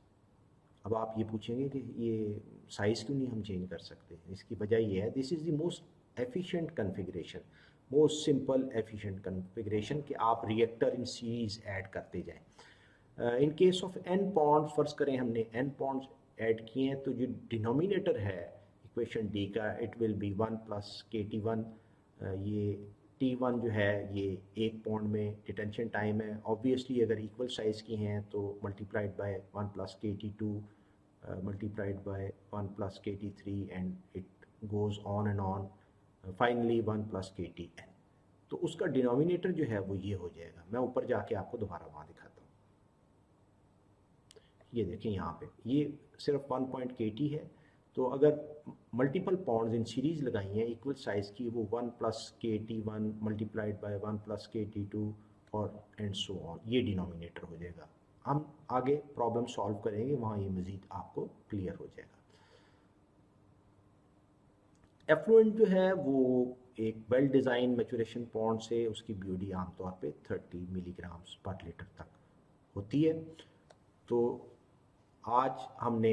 अब आप ये पूछेंगे कि ये साइज़ क्यों नहीं हम चेंज कर सकते। इसकी वजह ये है, this is the most efficient configuration, most simple efficient configuration कि आप रिएक्टर इन सीरीज़ ऐड करते जाएं। In case of N ponds, फ़र्ज़ करें हमने एन पॉन्ड्स ऐड किए हैं, तो जो डिनोमिनेटर है इक्वेशन डी का, इट विल बी 1 + KT1। ये T1 जो है ये एक पॉन्ड में डिटेंशन टाइम है। ऑब्वियसली अगर इक्वल साइज़ की हैं तो multiplied by 1 + KT2 multiplied by 1 + KT3 and it goes on and on, finally 1 + KTn। तो उसका डिनोमिनेटर जो है वो ये हो जाएगा। मैं ऊपर जाके आपको दोबारा वहाँ दिखाता हूँ। ये देखें यहाँ पे ये सिर्फ 1 पॉइंट KT है, तो अगर मल्टीपल पॉन्ड्स इन सीरीज लगाई हैं इक्वल साइज़ की, वो 1 + KT1 मल्टीप्लाइड बाय 1 + KT2 और एंड सो ऑन, ये डिनोमिनेटर हो जाएगा। हम आगे प्रॉब्लम सॉल्व करेंगे, वहाँ ये मज़ीद आपको क्लियर हो जाएगा। एफ्लुएंट जो है वो एक वेल डिज़ाइन मैचुरेशन पॉन्ड से उसकी BOD आमतौर पे 30 mg/L तक होती है। तो आज हमने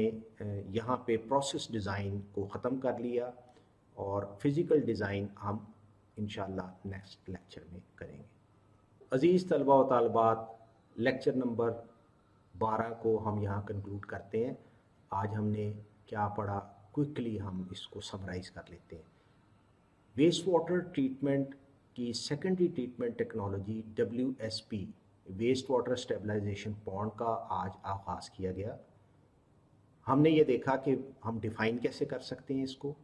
यहाँ पे प्रोसेस डिज़ाइन को ख़त्म कर लिया और फिज़िकल डिज़ाइन हम इंशाल्लाह नेक्स्ट लेक्चर में करेंगे। अज़ीज़ तलबा व तालिबात, लेक्चर नंबर 12 को हम यहाँ कंक्लूड करते हैं। आज हमने क्या पढ़ा, क्विकली हम इसको समराइज़ कर लेते हैं। वेस्ट वाटर ट्रीटमेंट की secondary treatment technology WSP, waste water stabilization pond का आज आगाज़ किया गया। हमने ये देखा कि हम डिफ़ाइन कैसे कर सकते हैं इसको।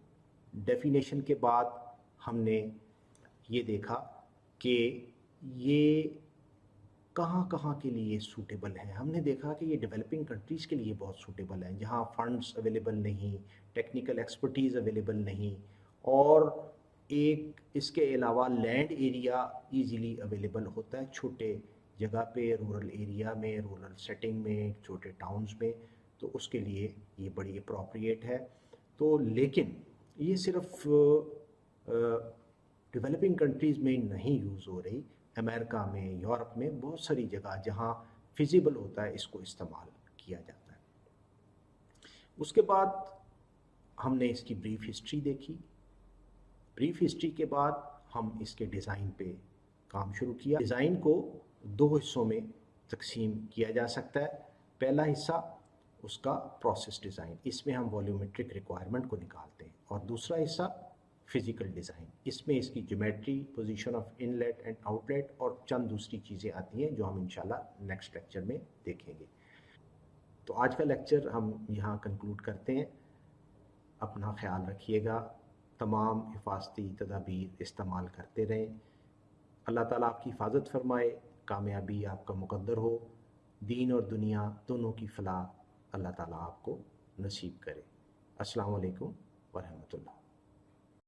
डेफिनेशन के बाद हमने ये देखा कि ये कहाँ कहाँ के लिए सूटेबल है। हमने देखा कि ये डेवलपिंग कंट्रीज़ के लिए बहुत सूटेबल है, जहाँ फंड्स अवेलेबल नहीं, टेक्निकल एक्सपर्टीज़ अवेलेबल नहीं, और एक इसके अलावा लैंड एरिया इजीली अवेलेबल होता है छोटे जगह पे, रूरल एरिया में, रूरल सेटिंग में, छोटे टाउन्स में, तो उसके लिए ये बड़ी अप्रोप्रिएट है। तो लेकिन ये सिर्फ डेवलपिंग कंट्रीज़ में नहीं यूज़ हो रही, अमेरिका में, यूरोप में, बहुत सारी जगह जहाँ फिजिबल होता है इसको इस्तेमाल किया जाता है। उसके बाद हमने इसकी ब्रीफ हिस्ट्री देखी। ब्रीफ हिस्ट्री के बाद हम इसके डिज़ाइन पे काम शुरू किया। डिज़ाइन को 2 हिस्सों में तकसीम किया जा सकता है। पहला हिस्सा उसका प्रोसेस डिज़ाइन, इसमें हम वॉल्यूमेट्रिक रिक्वायरमेंट को निकालते हैं, और दूसरा हिस्सा फिज़िकल डिज़ाइन, इसमें इसकी geometry, position of inlet and outlet और चंद दूसरी चीज़ें आती हैं जो हम इंशाल्लाह नेक्स्ट लेक्चर में देखेंगे। तो आज का लेक्चर हम यहाँ कंक्लूड करते हैं। अपना ख्याल रखिएगा, तमाम हिफाजती तदाबीर इस्तेमाल करते रहें। अल्लाह ताला आपकी हिफाजत फरमाए, कामयाबी आपका मुकद्दर हो, दीन और दुनिया दोनों की फलाह अल्लाह ताला आपको नसीब करे। अस्सलाम वालेकुम व रहमतुल्लाह।